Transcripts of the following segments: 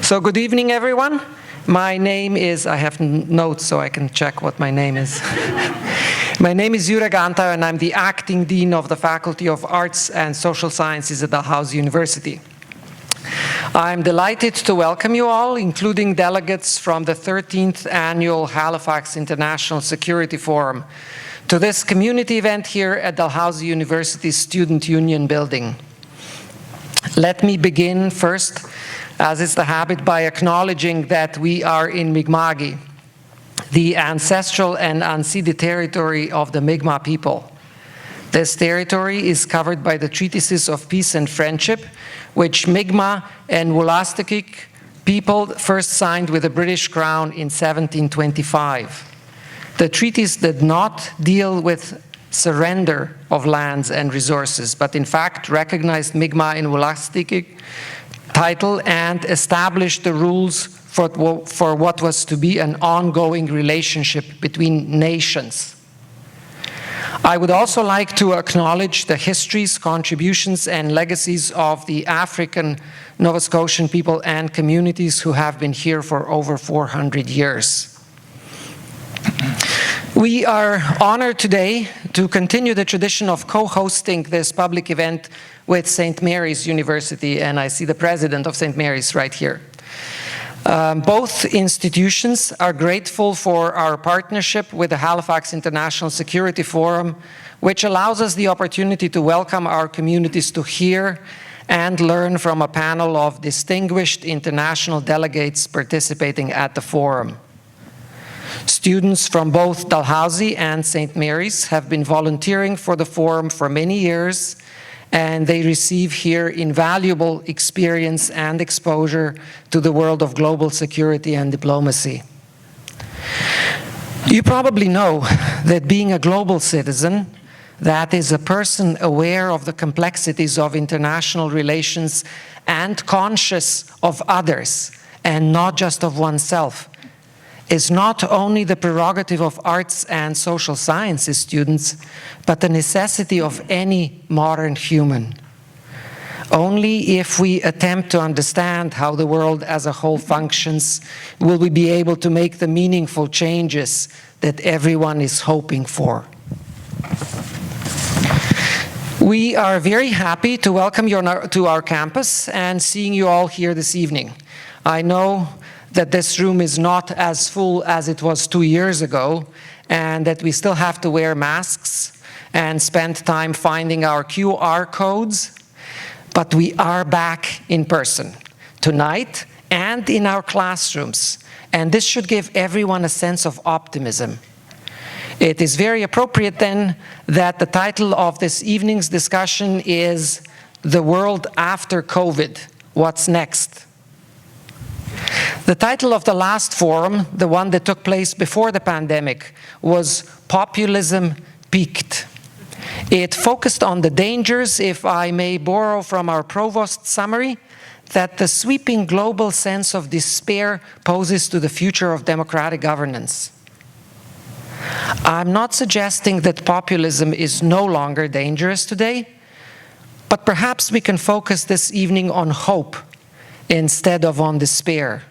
So good evening, everyone. My name is, I have notes so I can check what my name is. My name is Jure Ganta, and I'm the acting dean of the Faculty of Arts and Social Sciences at Dalhousie University. I'm delighted to welcome you all, including delegates from the 13th Annual Halifax International Security Forum, to this community event here at Dalhousie University's Student Union Building. Let me begin first, as is the habit, by acknowledging that we are in Mi'kma'ki, the ancestral and unceded territory of the Mi'kmaq people. This territory is covered by the treatises of peace and friendship, which Mi'kmaq and Wolastoqiyik people first signed with the British Crown in 1725. The treaties did not deal with surrender of lands and resources, but in fact recognized Mi'kmaq and Wolastoqiyik title and established the rules for what was to be an ongoing relationship between nations. I would also like to acknowledge the histories, contributions, and legacies of the African Nova Scotian people and communities who have been here for over 400 years. We are honored today to continue the tradition of co-hosting this public event with St. Mary's University, and I see the president of St. Mary's right here. Both institutions are grateful for our partnership with the Halifax International Security Forum, which allows us the opportunity to welcome our communities to hear and learn from a panel of distinguished international delegates participating at the forum. Students from both Dalhousie and St. Mary's have been volunteering for the forum for many years, and they receive here invaluable experience and exposure to the world of global security and diplomacy. You probably know that being a global citizen, that is a person aware of the complexities of international relations and conscious of others, and not just of oneself, is not only the prerogative of arts and social sciences students, but the necessity of any modern human. Only if we attempt to understand how the world as a whole functions will we be able to make the meaningful changes that everyone is hoping for. We are very happy to welcome you to our campus and seeing you all here this evening. I know that this room is not as full as it was 2 years ago, and that we still have to wear masks and spend time finding our QR codes, but we are back in person tonight and in our classrooms, and this should give everyone a sense of optimism. It is very appropriate then that the title of this evening's discussion is "The World After COVID, What's Next?" The title of the last forum, the one that took place before the pandemic, was "Populism Peaked." It focused on the dangers, if I may borrow from our provost summary, that the sweeping global sense of despair poses to the future of democratic governance. I'm not suggesting that populism is no longer dangerous today, but perhaps we can focus this evening on hope instead of on despair.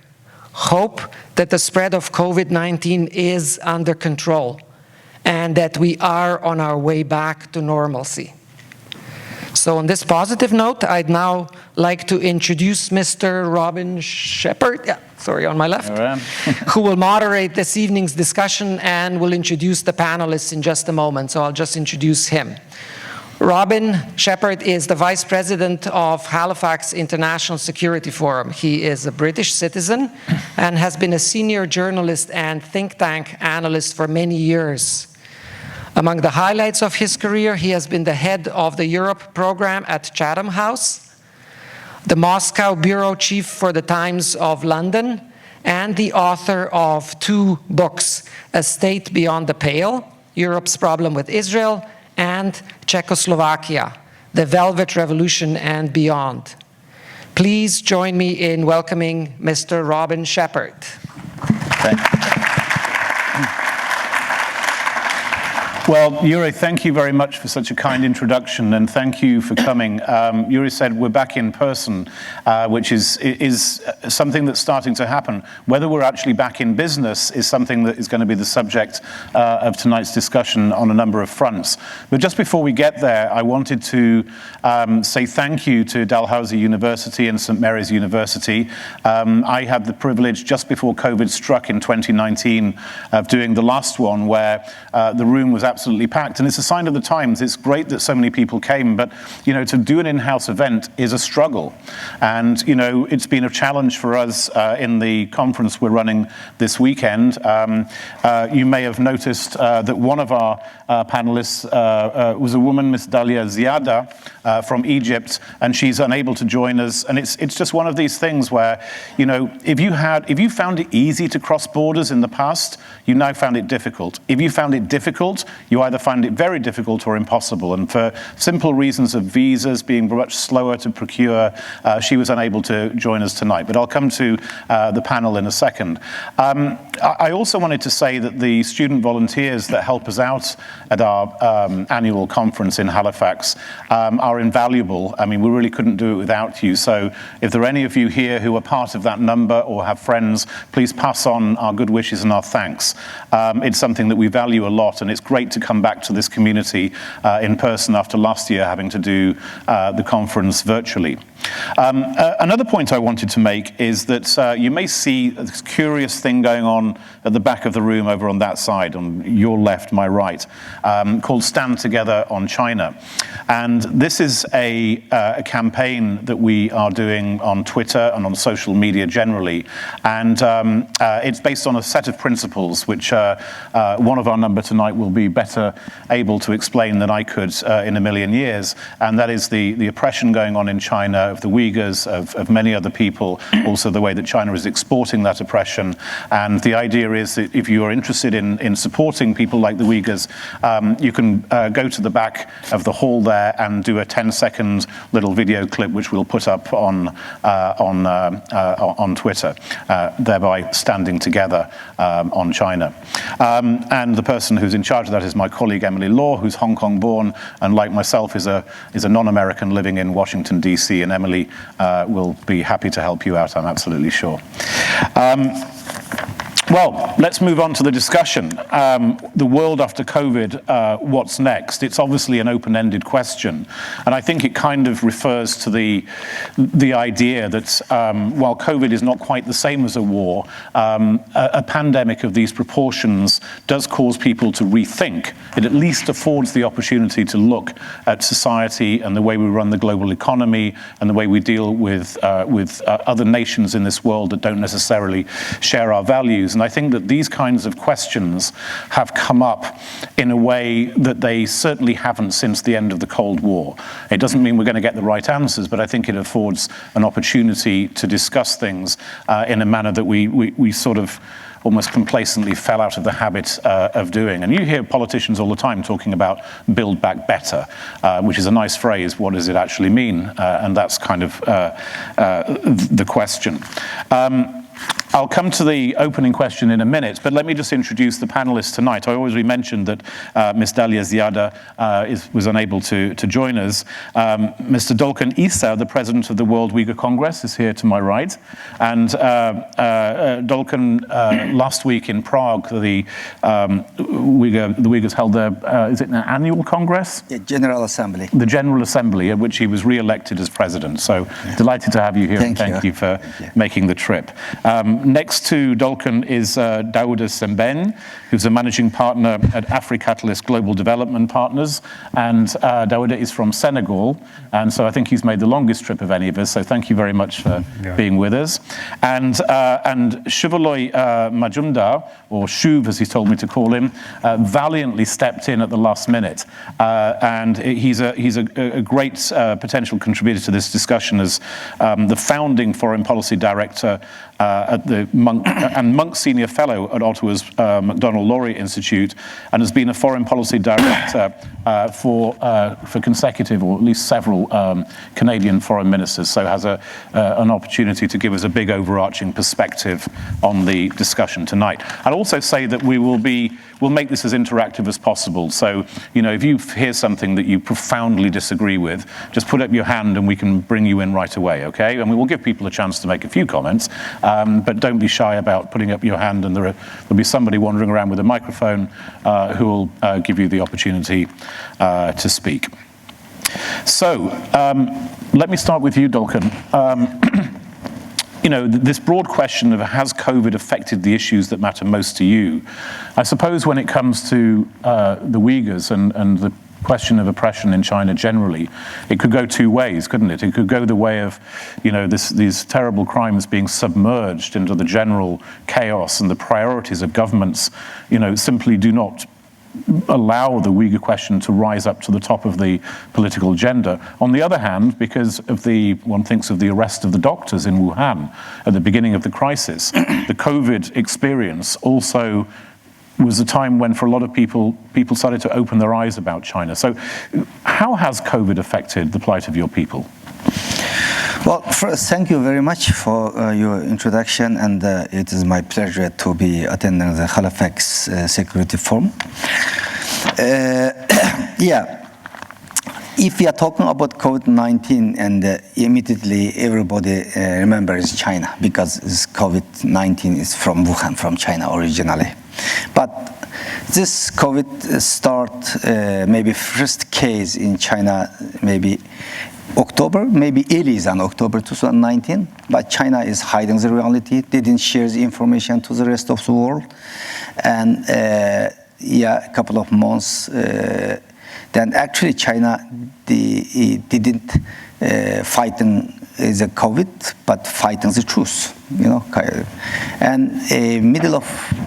Hope that the spread of COVID-19 is under control and that we are on our way back to normalcy. So on this positive note, I'd now like to introduce Mr. Robin Shepard, on my left, who will moderate this evening's discussion and will introduce the panelists in just a moment, so I'll just introduce him. Robin Shepard is the Vice President of Halifax International Security Forum. He is a British citizen and has been a senior journalist and think tank analyst for many years. Among the highlights of his career, he has been the head of the Europe program at Chatham House, the Moscow bureau chief for the Times of London, and the author of 2 books, A State Beyond the Pale, Europe's Problem with Israel, and Czechoslovakia, the Velvet Revolution and Beyond. Please join me in welcoming Mr. Robin Shepard. Well, Yuri, thank you very much for such a kind introduction, and thank you for coming. Yuri said we're back in person, which is something that's starting to happen. Whether we're actually back in business is something that is going to be the subject of tonight's discussion on a number of fronts. But just before we get there, I wanted to say thank you to Dalhousie University and St Mary's University. I had the privilege just before COVID struck in 2019 of doing the last one where the room was absolutely packed, and it's a sign of the times. It's great that so many people came, but to do an in-house event is a struggle, and it's been a challenge for us in the conference we're running this weekend. You may have noticed that one of our panelists was a woman, Miss Dalia Ziada from Egypt, and she's unable to join us. And it's just one of these things where if you found it easy to cross borders in the past, you now found it difficult. If you found it difficult, you either find it very difficult or impossible. And for simple reasons of visas being much slower to procure, she was unable to join us tonight. But I'll come to the panel in a second. I also wanted to say that the student volunteers that help us out at our annual conference in Halifax are invaluable. I mean, we really couldn't do it without you. So if there are any of you here who are part of that number or have friends, please pass on our good wishes and our thanks. It's something that we value a lot, and it's great to come back to this community in person after last year having to do the conference virtually. Another point I wanted to make is that you may see this curious thing going on at the back of the room over on that side, on your left, my right, called Stand Together on China. And this is a campaign that we are doing on Twitter and on social media generally. And it's based on a set of principles, which one of our number tonight will be better able to explain than I could in a million years. And that is the oppression going on in China of the Uyghurs, of many other people, also the way that China is exporting that oppression. And the idea is that if you are interested in supporting people like the Uyghurs, you can go to the back of the hall there and do a 10-second little video clip, which we'll put up on Twitter, thereby standing together on China. And the person who's in charge of that is my colleague Emily Law, who's Hong Kong born, and like myself is a non-American living in Washington, D.C., and Emily will be happy to help you out, I'm absolutely sure. Well, let's move on to the discussion. The world after COVID, what's next? It's obviously an open-ended question. And I think it kind of refers to the idea that while COVID is not quite the same as a war, a pandemic of these proportions does cause people to rethink. It at least affords the opportunity to look at society and the way we run the global economy and the way we deal with other nations in this world that don't necessarily share our values. And I think that these kinds of questions have come up in a way that they certainly haven't since the end of the Cold War. It doesn't mean we're going to get the right answers, but I think it affords an opportunity to discuss things in a manner that we sort of almost complacently fell out of the habit of doing. And you hear politicians all the time talking about build back better, which is a nice phrase. What does it actually mean? And that's kind of the question. I'll come to the opening question in a minute, but let me just introduce the panelists tonight. I already mentioned that Ms. Dalia Ziada was unable to join us. Mr. Dolkun Issa, the president of the World Uyghur Congress, is here to my right. And Dolkun, last week in Prague, the Uyghurs held their, is it an annual congress? The General Assembly. The General Assembly, at which he was re-elected as president. So delighted to have you here, and thank you for making the trip. Next to Dolkun is Daouda Sembene, who's a managing partner at AfriCatalyst Global Development Partners. And Daouda is from Senegal. And so I think he's made the longest trip of any of us. So thank you very much for being with us. And Shuvaloy Majumdar, or Shuv as he's told me to call him, valiantly stepped in at the last minute. And he's a great potential contributor to this discussion as the founding foreign policy director at the Munk and Munk Senior Fellow at Ottawa's Macdonald-Laurier Institute, and has been a foreign policy director for consecutive, or at least several Canadian foreign ministers, so has an opportunity to give us a big overarching perspective on the discussion tonight. I'd also say that we'll make this as interactive as possible. So, if you hear something that you profoundly disagree with, just put up your hand and we can bring you in right away, okay? And we will give people a chance to make a few comments, but don't be shy about putting up your hand, and there'll be somebody wandering around with a microphone who will give you the opportunity to speak. So, let me start with you, Dolkun. This broad question of has COVID affected the issues that matter most to you? I suppose when it comes to the Uyghurs and the question of oppression in China generally, it could go two ways, couldn't it? It could go the way of, these terrible crimes being submerged into the general chaos, and the priorities of governments, simply do not allow the Uyghur question to rise up to the top of the political agenda. On the other hand, because of one thinks of the arrest of the doctors in Wuhan at the beginning of the crisis, the COVID experience also was a time when, for a lot of people started to open their eyes about China. So how has COVID affected the plight of your people? Well, first, thank you very much for your introduction, and it is my pleasure to be attending the Halifax Security Forum. If we are talking about COVID-19, and immediately everybody remembers China, because this COVID-19 is from Wuhan, from China originally. But this COVID start, maybe first case in China, maybe October, maybe early than October 2019, but China is hiding the reality. They didn't share the information to the rest of the world. And a couple of months, then actually China didn't fighting the COVID, but fighting the truth, And middle of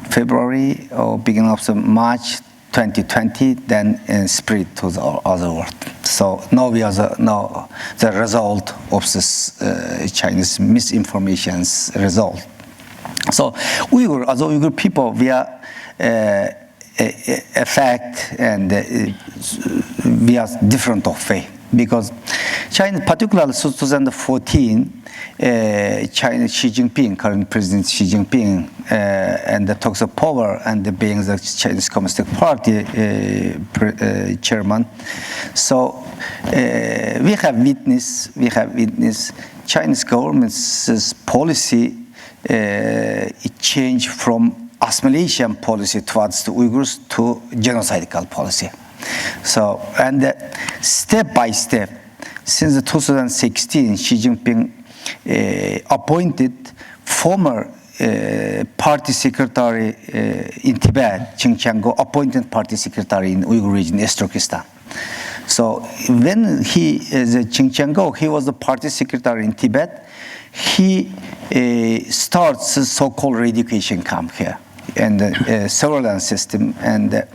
February or beginning of March 2020, then spread to the other world. So now we are the result of this Chinese misinformation's result. So Uyghur, as Uyghur people, we are a fact, and we are different of faith. Because China, particularly 2014, China Xi Jinping, current President Xi Jinping, and the talks of power, and being the Chinese Communist Party chairman. So we have witnessed Chinese government's policy. It changed from assimilation policy towards the Uyghurs to genocidal policy. So, and step by step, since 2016, Xi Jinping appointed former party secretary in Tibet, Xinjiang, appointed party secretary in Uyghur region, East Turkestan. So when he is Xinjiang, he was the party secretary in Tibet. He starts a so-called re-education camp here, and surveillance system, and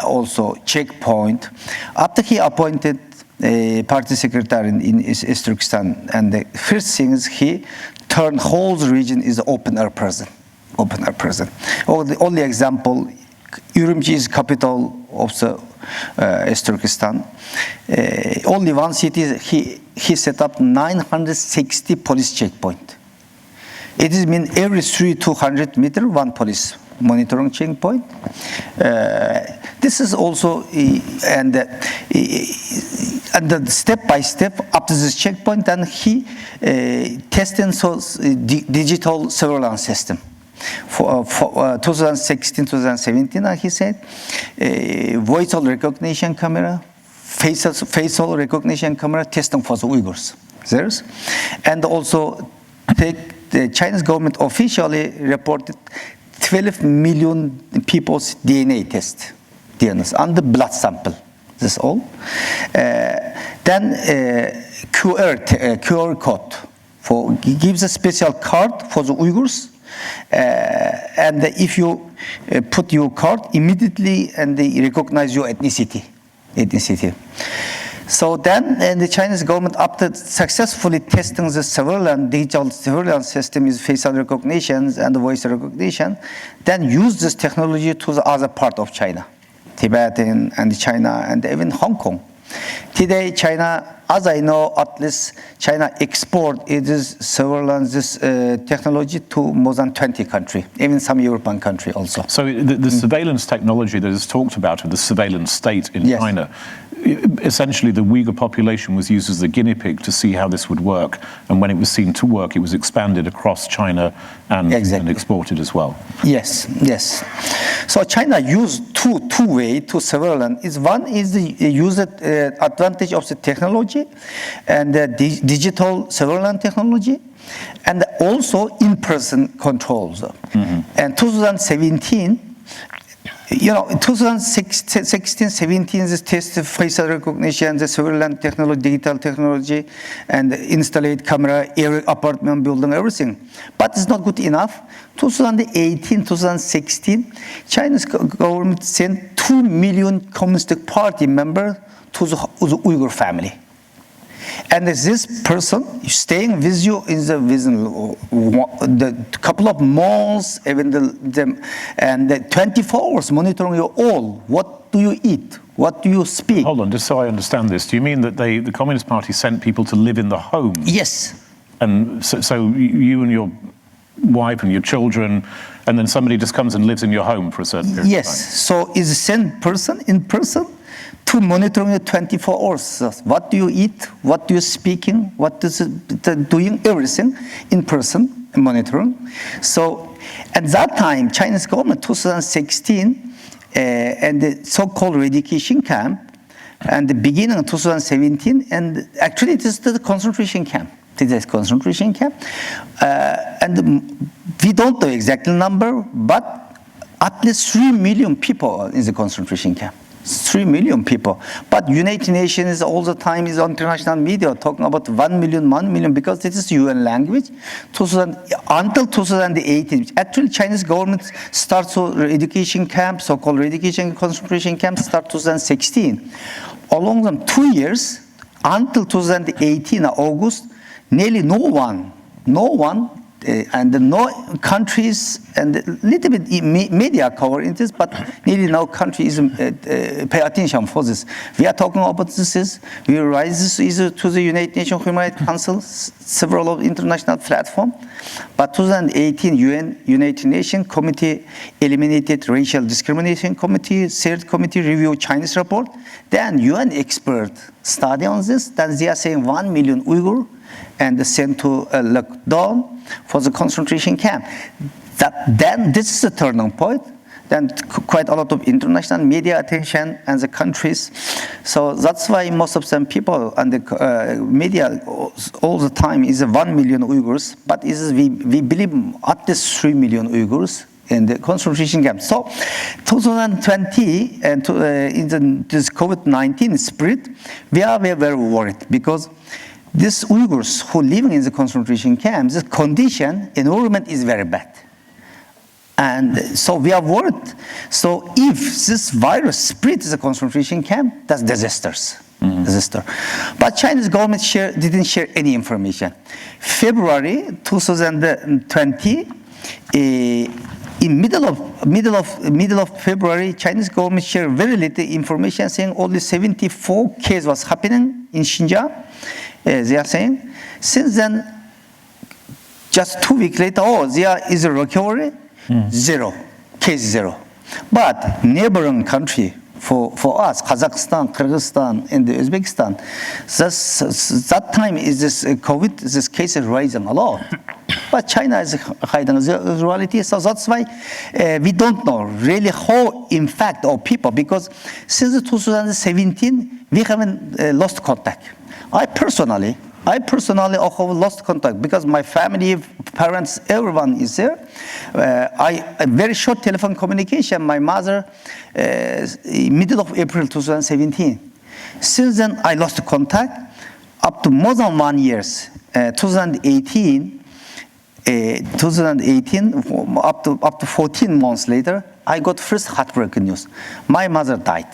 also checkpoint. After he appointed a party secretary in East Turkestan, and the first thing is he turned whole region is open air prison. Open air prison. The only example, Urumqi is capital of the East Turkestan. Only one city, he set up 960 police checkpoint. It is mean every 200 meters, one police monitoring checkpoint. This is also, and step by step up to this checkpoint, and he testing digital surveillance system. For 2016-2017, he said, voice recognition camera, facial recognition camera testing for the Uyghurs. And also the Chinese government officially reported 12 million people's DNA test, on the blood sample. That's all. Then QR code gives a special card for the Uyghurs. And if you put your card immediately, and they recognize your ethnicity. So then the Chinese government, after successfully testing the surveillance, digital surveillance system is facial recognition and voice recognition, then use this technology to the other part of China, Tibet and China and even Hong Kong. Today, China, as I know, at least China export this surveillance, this technology to more than 20 countries, even some European countries also. So the surveillance technology that is talked about of the surveillance state in China, essentially the Uyghur population was used as the guinea pig to see how this would work, and when it was seen to work, it was expanded across China and exported as well. Yes, yes. So China used two ways to surveillance. One is the use advantage of the technology and the digital surveillance technology, and also in-person controls. And 2017. 2016, 17, this test of facial recognition, the surveillance technology, digital technology, and installed camera, air apartment building, everything. But it's not good enough. 2018, 2016, Chinese government sent 2 million Communist Party members to the Uyghur family. And this person staying with you in the couple of months, even and 24 hours monitoring you all. What do you eat? What do you speak? Hold on, just so I understand this. Do you mean that the Communist Party sent people to live in the home? Yes. And so you and your wife and your children, and then somebody just comes and lives in your home for a certain period of time? Yes. So is sent person in person to monitoring you 24 hours. What do you eat? What do you speaking? What is it doing? Everything in person monitoring. So at that time, Chinese government 2016 and the so-called eradication camp, and the beginning of 2017, and actually it is the concentration camp. Today's concentration camp, and we don't know exact number, but at least 3 million people in the concentration camp. 3 million people. But United Nations all the time is on international media talking about 1 million, because this is UN language. Until 2018, actually Chinese government starts education camp, so-called education concentration camp, start 2016. Along them 2 years, until 2018 August, nearly no one, and no countries, and a little bit media covering this, but nearly no country is pay attention for this. We are talking about this. We raise this issue to the United Nations Human Rights Council, several of international platforms. But 2018 United Nations Committee eliminated Racial Discrimination Committee, third committee reviewed Chinese report. Then UN expert study on this. Then they are saying 1 million Uyghur and sent to lockdown for the concentration camp. Then this is the turning point. Then quite a lot of international media attention and the countries. So that's why most of them people and the media all the time is 1 million Uyghurs, but we believe at least 3 million Uyghurs in the concentration camp. So 2020 and in this COVID-19 spread, we are very worried because these Uyghurs who living in the concentration camps, the condition, environment is very bad. And so we are worried. So if this virus spreads the concentration camp, that's disaster. But Chinese government didn't share any information. February 2020, in middle of February, Chinese government shared very little information, saying only 74 cases was happening in Xinjiang. They are saying. Since then, just 2 weeks later, there is a recovery, case zero. But neighboring country for us, Kazakhstan, Kyrgyzstan, and Uzbekistan, that time is this COVID, this case is rising a lot. But China is hiding the reality, so that's why we don't know really how impact our people, because since 2017, we haven't lost contact. I personally have lost contact because my family, parents, everyone is there. A very short telephone communication. My mother, middle of April 2017. Since then, I lost contact up to more than 1 year. 2018, up to 14 months later, I got first heartbreaking news. My mother died.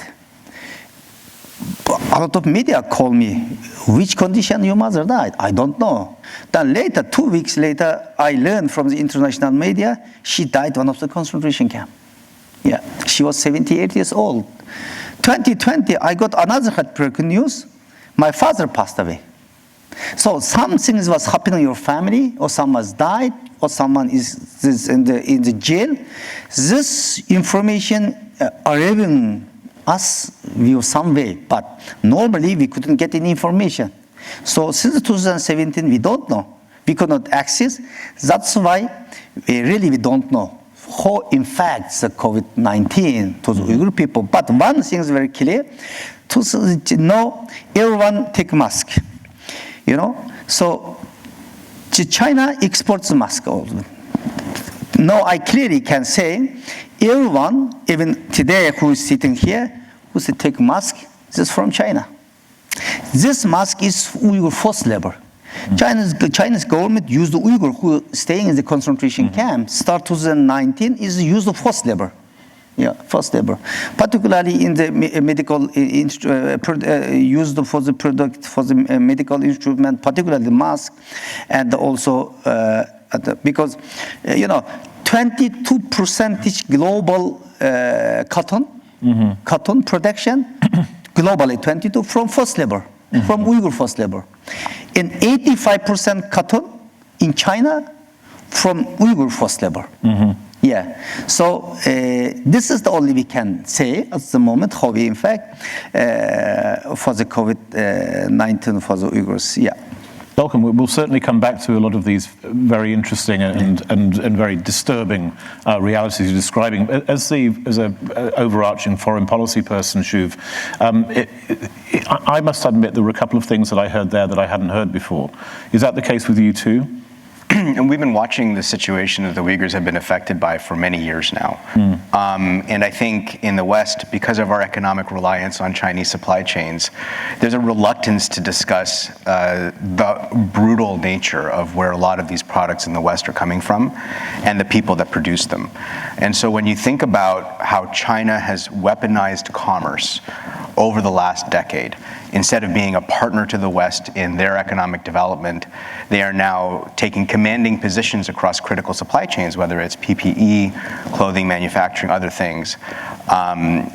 a lot of media call me, which condition your mother died? I don't know. Then later, 2 weeks later, I learned from the international media, she died one of the concentration camp. Yeah, she was 78 years old. 2020, I got another heartbreaking news. My father passed away. So some things was happening in your family, or someone has died, or someone is in the jail. This information arriving us via some way, but normally we couldn't get any information. So since 2017, we don't know. We could not access. That's why we don't know how infects the COVID-19 to the Uyghur people. But one thing is very clear: to know everyone take mask. You know, so China exports mask also. Now I clearly can say, everyone, even today who is sitting here, who is take mask, this is from China. This mask is Uyghur forced labor. Chinese government used the Uyghur who staying in the concentration camp. Start 2019 is the use of forced labor. Yeah, forced labor, particularly in the medical used for the product for the medical instrument, particularly the mask, and also because 22% global cotton production globally, 22 from forced labor, from Uyghur forced labor, and 85% cotton in China from Uyghur forced labor. Yeah, so this is the only we can say at the moment how we in fact for the COVID-19 for the Uyghurs. Yeah. Dolkun, we'll certainly come back to a lot of these very interesting and very disturbing realities you're describing. As an overarching foreign policy person, Shuv, I must admit there were a couple of things that I heard there that I hadn't heard before. Is that the case with you too? And we've been watching the situation that the Uyghurs have been affected by for many years now. And I think in the West, because of our economic reliance on Chinese supply chains, there's a reluctance to discuss the brutal nature of where a lot of these products in the West are coming from and the people that produce them. And so when you think about how China has weaponized commerce over the last decade, instead of being a partner to the West in their economic development, they are now taking commanding positions across critical supply chains, whether it's PPE, clothing manufacturing, other things,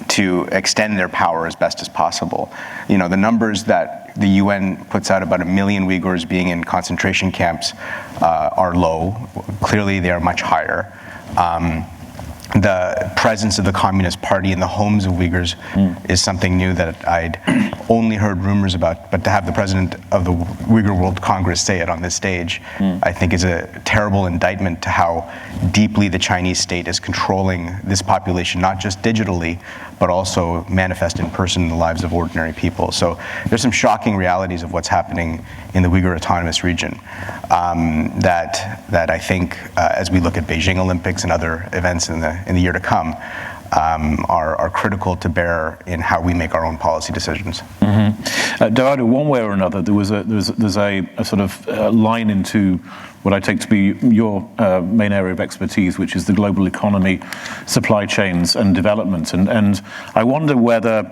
to extend their power as best as possible. You know, the numbers that the UN puts out about 1 million Uyghurs being in concentration camps are low. Clearly, they are much higher. The presence of the Communist Party in the homes of Uyghurs is something new that I'd only heard rumors about, but to have the president of the Uyghur World Congress say it on this stage, I think is a terrible indictment to how deeply the Chinese state is controlling this population, not just digitally, but also manifest in person in the lives of ordinary people. So there's some shocking realities of what's happening in the Uyghur Autonomous Region that I think, as we look at Beijing Olympics and other events in the year to come, are critical to bear in how we make our own policy decisions. Daouda, one way or another, there's a sort of line into what I take to be your main area of expertise, which is the global economy, supply chains, and development. And I wonder whether,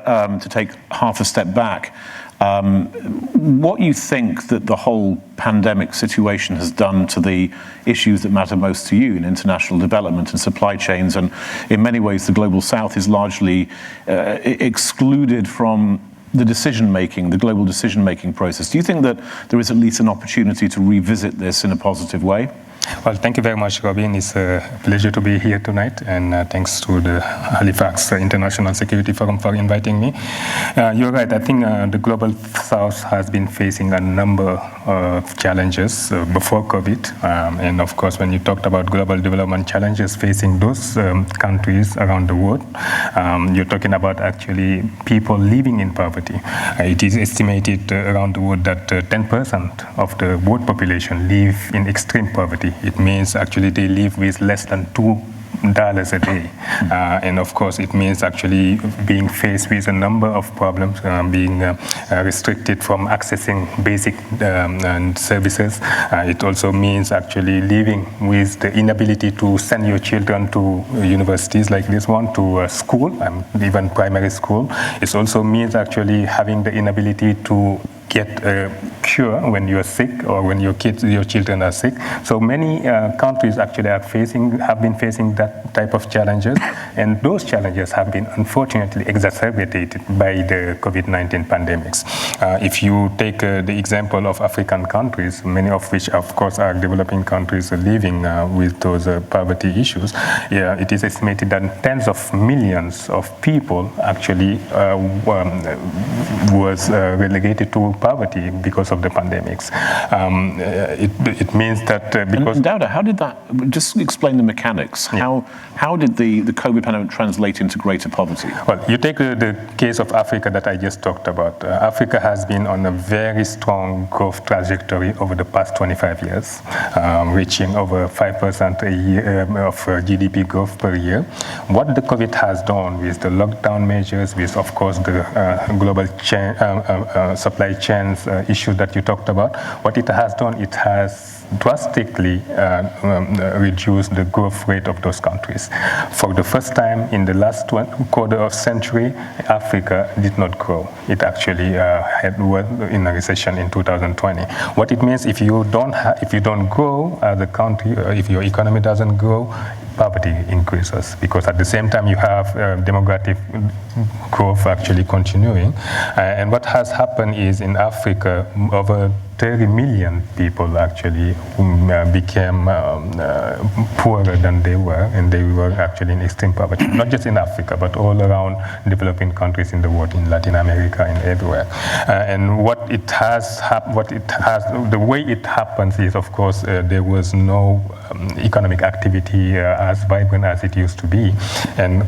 to take half a step back, what you think that the whole pandemic situation has done to the issues that matter most to you in international development and supply chains, and in many ways the Global South is largely excluded from the decision-making, the global decision-making process. Do you think that there is at least an opportunity to revisit this in a positive way? Well, thank you very much, Robin. It's a pleasure to be here tonight, and thanks to the Halifax International Security Forum for inviting me. You're right. I think the Global South has been facing a number of challenges before COVID. And of course, when you talked about global development challenges facing those countries around the world, you're talking about actually people living in poverty. It is estimated around the world that 10% of the world population live in extreme poverty. It means actually they live with less than 2 dollars a day. And of course, it means actually being faced with a number of problems, being restricted from accessing basic services. It also means actually living with the inability to send your children to universities like this one, to school, even primary school. It also means actually having the inability to get a cure when you're sick or when your children are sick. So many countries actually have been facing that type of challenges, and those challenges have been unfortunately exacerbated by the COVID-19 pandemics. If you take the example of African countries, many of which of course are developing countries living with those poverty issues, it is estimated that tens of millions of people actually was relegated to poverty because of the pandemics. It means that because... And Daouda, how did that, just explain the mechanics. Yeah. How did the COVID pandemic translate into greater poverty? Well, you take the case of Africa that I just talked about. Africa has been on a very strong growth trajectory over the past 25 years, reaching over 5% a year of GDP growth per year. What the COVID has done with the lockdown measures, with of course the global supply chains issue that you talked about, what it has done, it has drastically reduced the growth rate of those countries. For the first time in the last quarter of century, Africa did not grow. It actually was in a recession in 2020. What it means, if you don't grow as a country, if your economy doesn't grow, poverty increases, because at the same time you have demographic growth actually continuing. And what has happened is in Africa, over 30 million people actually became poorer than they were, and they were actually in extreme poverty, not just in Africa, but all around developing countries in the world, in Latin America and everywhere. And the way it happens is, of course, there was no economic activity as vibrant as it used to be, and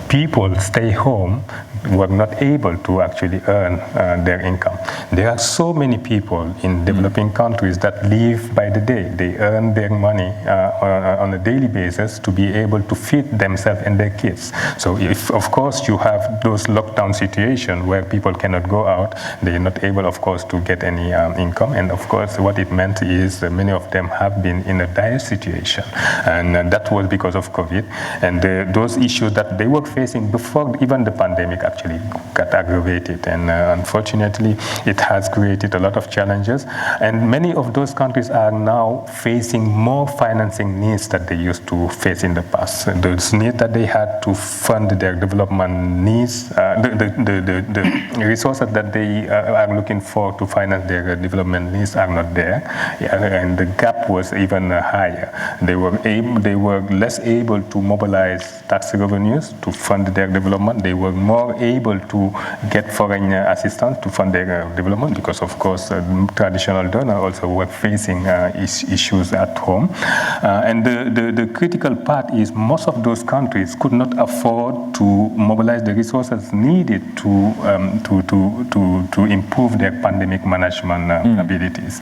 people stay home, were not able to actually earn their income. There are so many people in developing countries that live by the day. They earn their money on a daily basis to be able to feed themselves and their kids. So if, of course, you have those lockdown situations where people cannot go out, they are not able, of course, to get any income. And of course, what it meant is many of them have been in a dire situation. And that was because of COVID. And those issues that they were facing before even the pandemic actually got aggravated, and unfortunately it has created a lot of challenges, and many of those countries are now facing more financing needs that they used to face in the past. Those needs that they had to fund their development needs, the resources that they are looking for to finance their development needs are not there, and the gap was even higher. They were less able to mobilize tax revenues to fund their development. They were more able to get foreign assistance to fund their development, because of course traditional donors also were facing issues at home. And the critical part is most of those countries could not afford to mobilize the resources needed to improve their pandemic management abilities.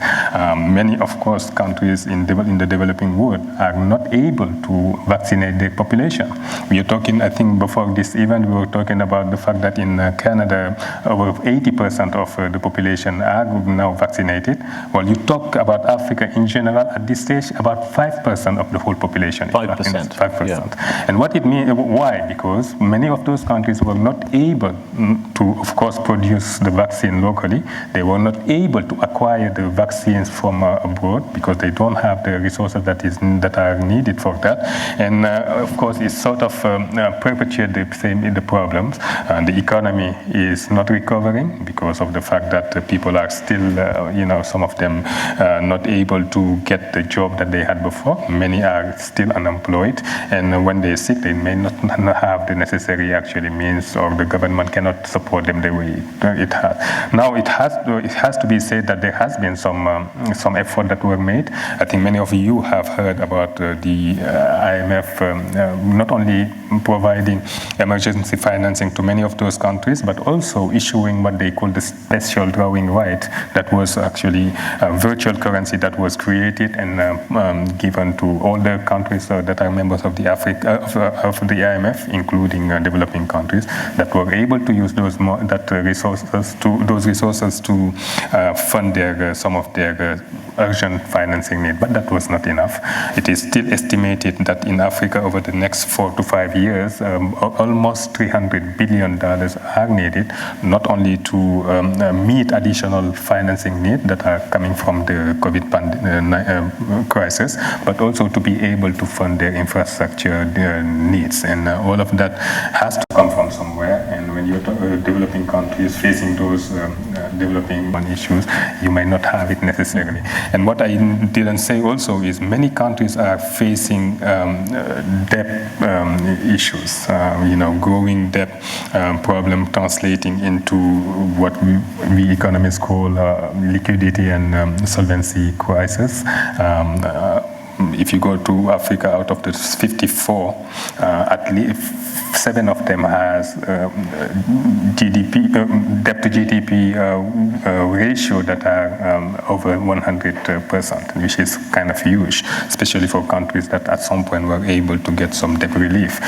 Many, of course, countries in the developing world are not able to vaccinate their population. We are talking, I think before this event, we were talking about the fact that in Canada, over 80% of the population are now vaccinated. Well, you talk about Africa in general, at this stage, about 5% of the whole population. 5%. 5%. Yeah. And what it means, why? Because many of those countries were not able to, of course, produce the vaccine locally. They were not able to acquire the vaccines from abroad because they don't have the resources that are needed for that. And of course, it sort of perpetuates the problems. The economy is not recovering because of the fact that people are still, some of them not able to get the job that they had before. Many are still unemployed, and when they're sick, they may not have the necessary actually means, or the government cannot support them the way it has. Now, it has to be said that there has been some effort that were made. I think many of you have heard about the IMF not only providing emergency financing to many many of those countries, but also issuing what they call the special drawing right. That was actually a virtual currency that was created and given to all the countries that are members of the IMF, including developing countries, that were able to use those resources to fund some of their urgent financing need. But that was not enough. It is still estimated that in Africa over the next 4 to 5 years, almost $300 billion are needed, not only to meet additional financing needs that are coming from the COVID crisis, but also to be able to fund their infrastructure needs. And all of that has to come from somewhere. And when you're developing countries facing those developing issues, you might not have it necessarily. And what I didn't say also is many countries are facing debt issues, growing debt problem translating into what we economists call liquidity and solvency crisis. If you go to Africa, out of the 54, at least 7 of them has debt to GDP ratio that are over 100%, which is kind of huge, especially for countries that at some point were able to get some debt relief.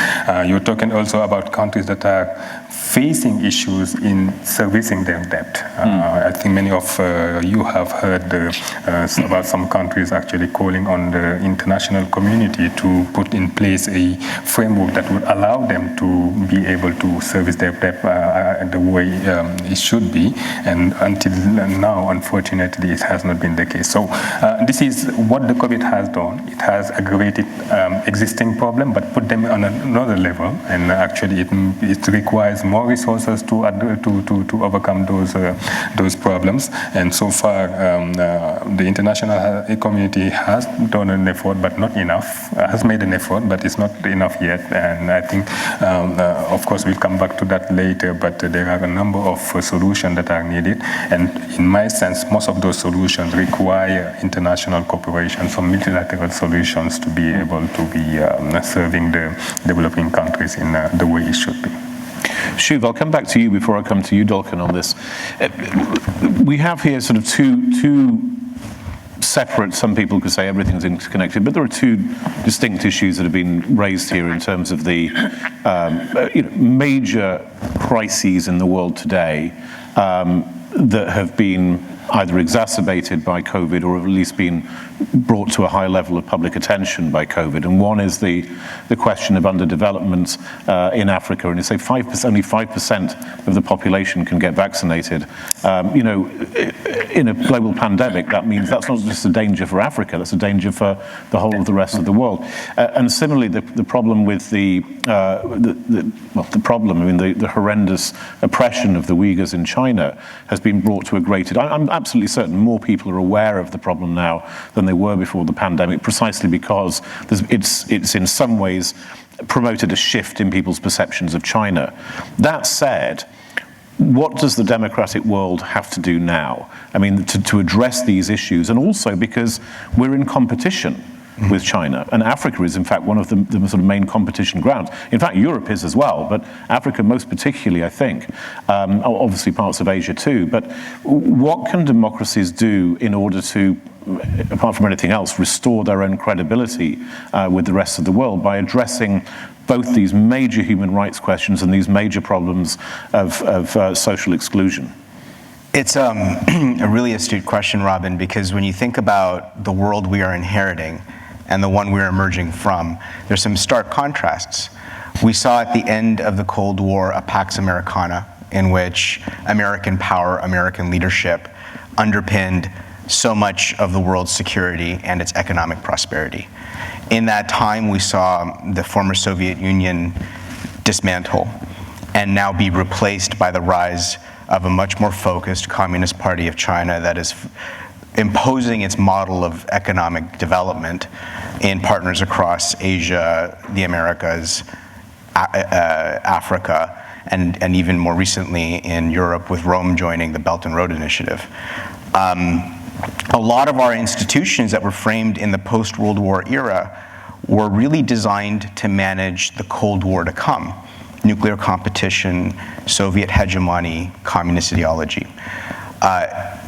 You're talking also about countries that are facing issues in servicing their debt. I think many of you have heard about some countries actually calling on the international community to put in place a framework that would allow them to be able to service their debt the way it should be. And until now, unfortunately, it has not been the case. So this is what the COVID has done. It has aggravated existing problem, but put them on another level. And actually, it requires more resources to overcome those problems. And so far, the international community has done an effort, but not enough. Has made an effort, but it's not enough yet. And I think, of course, we'll come back to that later. But there are a number of solutions that are needed. And in my sense, most of those solutions require international cooperation, some multilateral solutions to be able to be serving the developing countries in the way it should be. Shuv, I'll come back to you before I come to you, Dolkun, on this. We have here sort of two separate, some people could say everything's interconnected, but there are two distinct issues that have been raised here in terms of the major crises in the world today that have been either exacerbated by COVID or have at least been brought to a high level of public attention by COVID. And one is the question of underdevelopment in Africa. And you say only 5% of the population can get vaccinated. In a global pandemic, that means that's not just a danger for Africa, that's a danger for the whole of the rest of the world. And similarly, the problem with the horrendous oppression of the Uyghurs in China has been brought to a greater, I'm absolutely certain more people are aware of the problem now than they were before the pandemic, precisely because it's in some ways promoted a shift in people's perceptions of China. That said, what does the democratic world have to do now? I mean, to address these issues, and also because we're in competition with China, and Africa is in fact one of the sort of main competition grounds. In fact, Europe is as well, but Africa most particularly, I think. Obviously parts of Asia too, but what can democracies do in order to, apart from anything else, restore their own credibility with the rest of the world by addressing both these major human rights questions and these major problems of social exclusion? It's a really astute question, Robin, because when you think about the world we are inheriting and the one we're emerging from, there's some stark contrasts. We saw at the end of the Cold War a Pax Americana in which American power, American leadership underpinned so much of the world's security and its economic prosperity. In that time, we saw the former Soviet Union dismantle and now be replaced by the rise of a much more focused Communist Party of China that is imposing its model of economic development in partners across Asia, the Americas, Africa, and even more recently in Europe with Rome joining the Belt and Road Initiative. A lot of our institutions that were framed in the post-World War era were really designed to manage the Cold War to come. nuclear competition, Soviet hegemony, communist ideology.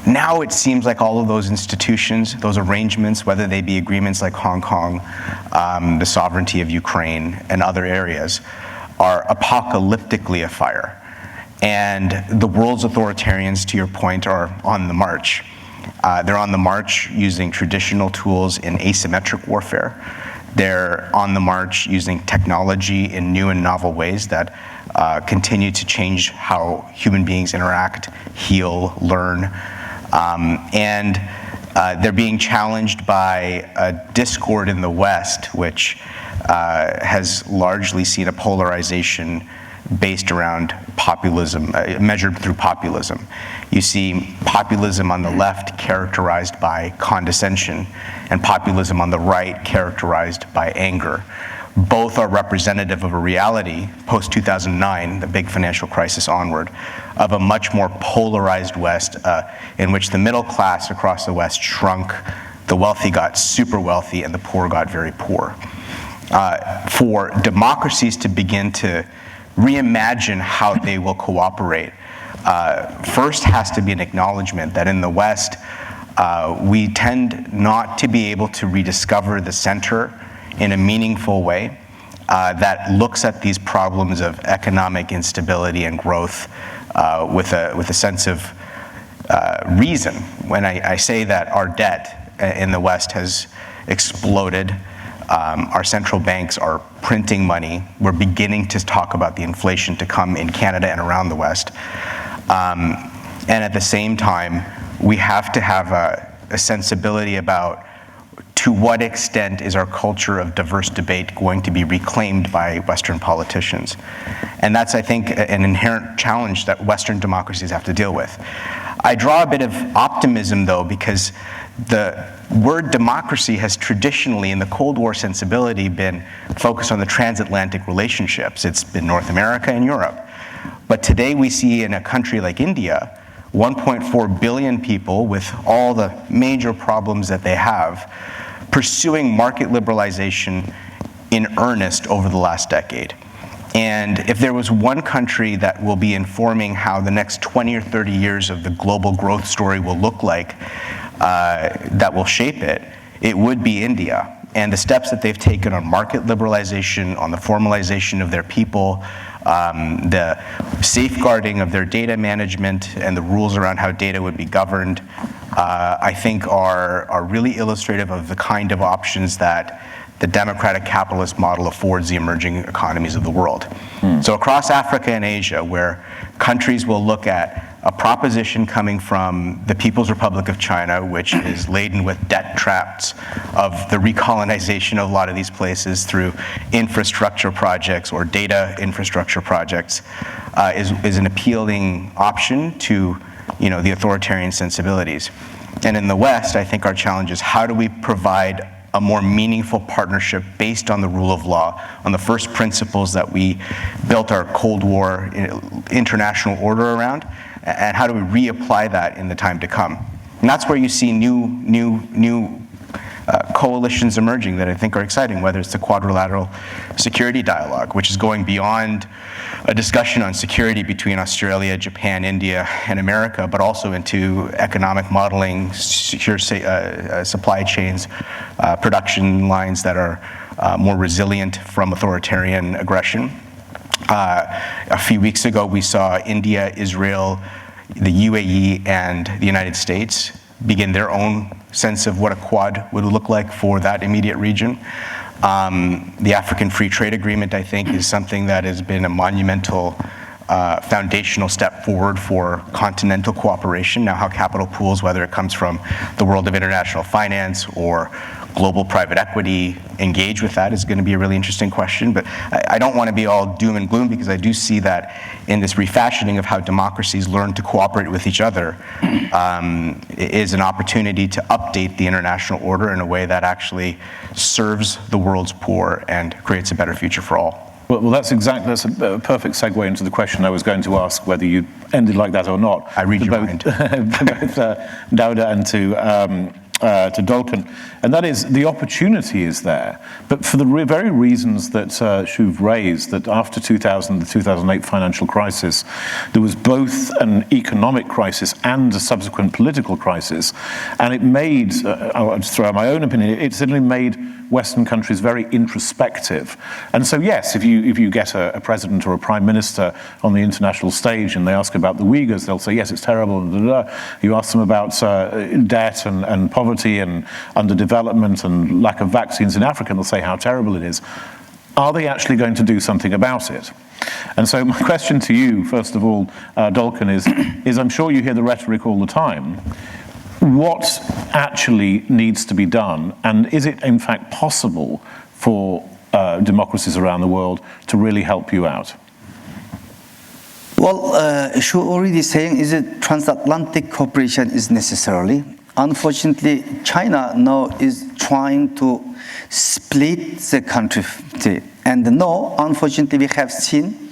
Now it seems like all of those institutions, those arrangements, whether they be agreements like Hong Kong, the sovereignty of Ukraine, and other areas, are apocalyptically afire. And the world's authoritarians, to your point, are on the march. They're on the march using traditional tools in asymmetric warfare. They're on the march using technology in new and novel ways that continue to change how human beings interact, heal, learn. And they're being challenged by a discord in the West, which has largely seen a polarization based around populism, measured through populism. You see populism on the left characterized by condescension, and populism on the right characterized by anger. Both are representative of a reality, post-2009, the big financial crisis onward, of a much more polarized West in which the middle class across the West shrunk, the wealthy got super wealthy, and the poor got very poor. For democracies to begin to reimagine how they will cooperate, first has to be an acknowledgement that in the West, we tend not to be able to rediscover the center in a meaningful way that looks at these problems of economic instability and growth with a sense of reason. When I say that our debt in the West has exploded, our central banks are printing money. We're beginning to talk about the inflation to come in Canada and around the West. And at the same time, we have to have a sensibility about to what extent is our culture of diverse debate going to be reclaimed by Western politicians. And that's, I think, an inherent challenge that Western democracies have to deal with. I draw a bit of optimism, though, because the word democracy has traditionally, in the Cold War sensibility, been focused on the transatlantic relationships. It's been North America and Europe. But today we see in a country like India, 1.4 billion people with all the major problems that they have, pursuing market liberalization in earnest over the last decade. And if there was one country that will be informing how the next 20 or 30 years of the global growth story will look like, that will shape it, it would be India. And the steps that they've taken on market liberalization, on the formalization of their people, the safeguarding of their data management and the rules around how data would be governed, I think are really illustrative of the kind of options that the democratic capitalist model affords the emerging economies of the world. So across Africa and Asia, where countries will look at a proposition coming from the People's Republic of China, which is laden with debt traps of the recolonization of a lot of these places through infrastructure projects or data infrastructure projects, is an appealing option to, the authoritarian sensibilities. And in the West, I think our challenge is how do we provide a more meaningful partnership based on the rule of law, on the first principles that we built our Cold War international order around, and how do we reapply that in the time to come? And that's where you see new coalitions emerging that I think are exciting, whether it's the quadrilateral security dialogue, which is going beyond a discussion on security between Australia, Japan, India, and America, but also into economic modeling, secure supply chains, production lines that are more resilient from authoritarian aggression. A few weeks ago, we saw India, Israel, the UAE, and the United States begin their own sense of what a quad would look like for that immediate region. The African Free Trade Agreement, I think, is something that has been a monumental foundational step forward for continental cooperation. Now, how capital pools, whether it comes from the world of international finance or global private equity, engage with that is going to be a really interesting question. But I don't want to be all doom and gloom, because I do see that in this refashioning of how democracies learn to cooperate with each other is an opportunity to update the international order in a way that actually serves the world's poor and creates a better future for all. Well, that's a perfect segue into the question I was going to ask, whether you ended like that or not. I read your mind. Both Daouda and to Dolkun, and that is the opportunity is there, but for the very reasons that Shuv raised, that after the 2008 financial crisis, there was both an economic crisis and a subsequent political crisis, and it made, I'll just throw out my own opinion, it certainly made Western countries very introspective. And so yes, if you get a president or a prime minister on the international stage and they ask about the Uyghurs, they'll say, yes, it's terrible, and da, da, da. You ask them about debt and poverty and underdevelopment and lack of vaccines in Africa, and they'll say how terrible it is. Are they actually going to do something about it? And so my question to you, first of all, Dolkun, is I'm sure you hear the rhetoric all the time. What actually needs to be done, and is it in fact possible for democracies around the world to really help you out? Well, Shu already saying is that transatlantic cooperation is necessarily. Unfortunately, China now is trying to split the country. And no, unfortunately, we have seen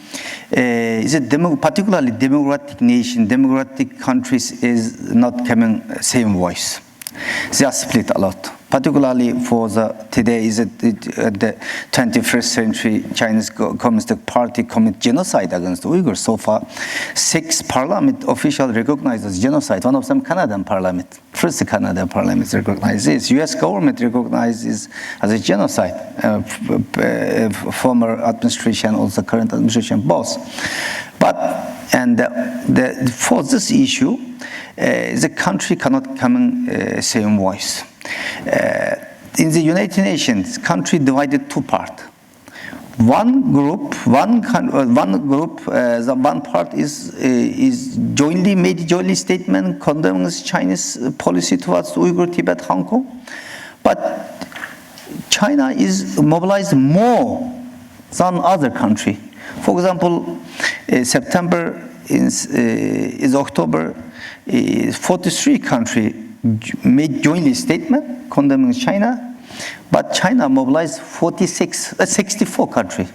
particularly democratic nation, democratic countries is not coming same voice. They are split a lot. Particularly for today is the 21st century Chinese Communist Party commit genocide against the Uyghurs. So far, 6 parliament officials recognizes genocide. One of them Canadian parliament. First Canadian parliament recognizes this. U.S. government recognizes as a genocide. Former administration, also current administration, both. But for this issue, the country cannot come in same voice. In the United Nations, country divided 2 parts. One part is jointly statement condemning Chinese policy towards Uyghur, Tibet, Hong Kong. But China is mobilized more than other country. For example, September is October. 43 countries made jointly statement condemning China, but China mobilized 64 countries.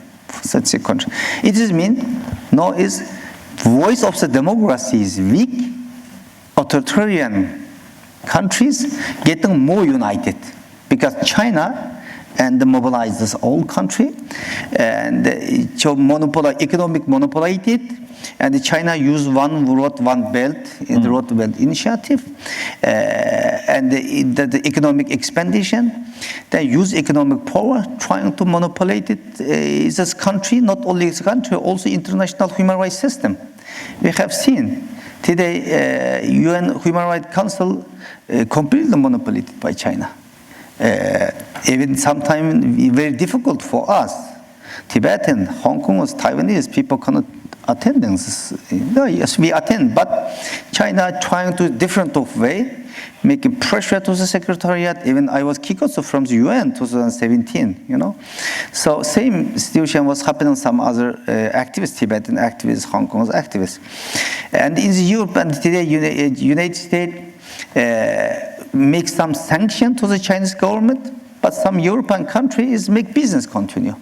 It is mean now is voice of the democracy is weak. Authoritarian countries getting more united because China and mobilizes all country and economic monopolized, and China used one road, one belt in the road belt initiative, and the economic expansion. They use economic power trying to monopolize it. This country, not only this country, also international human rights system. We have seen today UN Human Rights Council completely monopolized by China. Even sometimes very difficult for us, Tibetan, Hong Kongers, Taiwanese people cannot attend this. No, yes, we attend, but China trying to different of way, making pressure to the secretariat. Even I was kicked out from the UN 2017, you know. So same situation was happening some other activists, Tibetan activists, Hong Kong's activists. And in the Europe and today United States make some sanction to the Chinese government, but some European countries make business continue.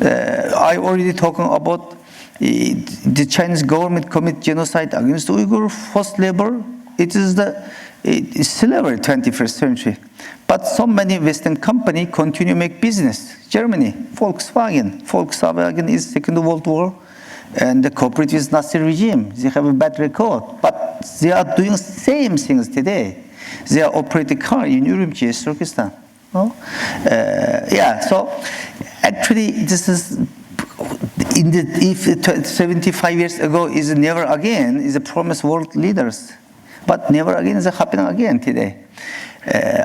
I already talking about the Chinese government commit genocide against Uyghur, forced labor. It is slavery 21st century. But so many Western companies continue make business. Germany, Volkswagen is Second World War, and the cooperate with Nazi regime. They have a bad record, but they are doing same things today. They are operating car in Urumqi, Turkestan. No? So actually this is if 75 years ago is never again is a promised world leaders, but never again is happening again today.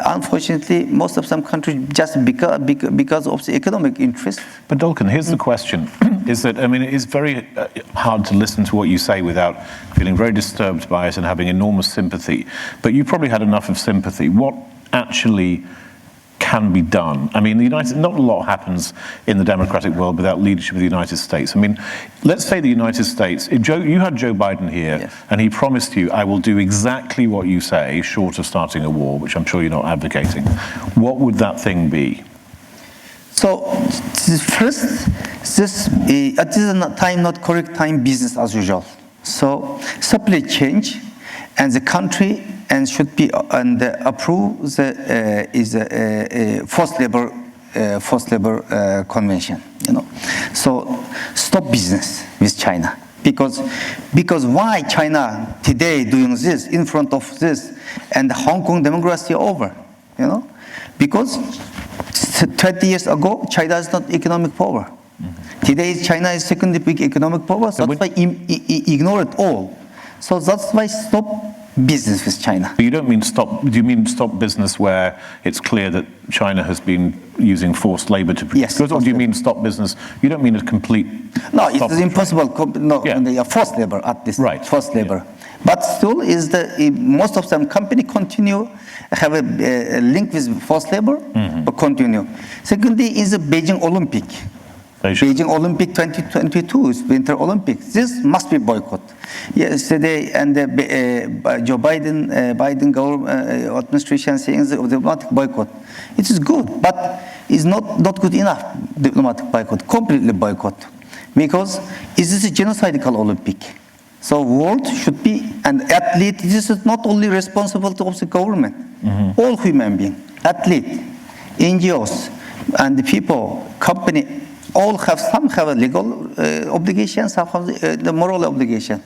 Unfortunately, most of some countries just because of the economic interest. But Dolkun, here's the question: is that it's very hard to listen to what you say without feeling very disturbed by it and having enormous sympathy. But you probably had enough of sympathy. What actually can be done? Not a lot happens in the democratic world without leadership of the United States. Let's say the United States, if you had Joe Biden here, yes, and he promised you, I will do exactly what you say, short of starting a war, which I'm sure you're not advocating, what would that thing be? So first, at this time, not correct time, business as usual. So supply change and the country and should be and approve the is a forced labor convention. You know, so stop business with China because why China today doing this in front of this and Hong Kong democracy over, you know, because 20 years ago China is not economic power. Mm-hmm. Today China is second big economic power, so that's why ignore it all. So that's why stop business with China. But you don't mean stop, do you mean stop business where it's clear that China has been using forced labor to produce goods, or do you mean stop business? You don't mean a complete No, it is impossible, forced labor at this, right. Forced labor. Yeah. But still is most of them company continue, have a link with forced labor, but continue. Secondly is the Beijing Olympic. Beijing Olympic 2022 is Winter Olympics. This must be boycott. Yesterday, and Joe Biden government administration saying the diplomatic boycott. It is good, but it's not good enough. Diplomatic boycott, completely boycott, because this is a genocidal Olympic. So world should be, and athlete. This is not only responsibility of the government. All human beings, athlete, NGOs, and the people, company. All have a legal obligation, some have the moral obligation.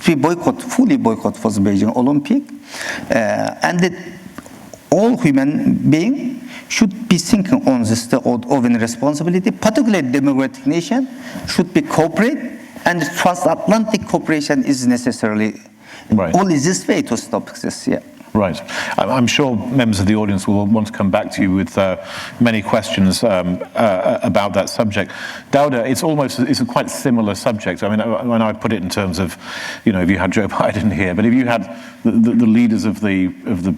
Should be fully boycott for the Beijing Olympic, and all human beings should be thinking on this own responsibility. Particularly democratic nation should be cooperate, and transatlantic cooperation is necessarily only this way to stop this. Yeah. Right. I'm sure members of the audience will want to come back to you with many questions about that subject. Daouda, it's a quite similar subject. I mean, when I put it in terms of, if you had Joe Biden here, but if you had the leaders of the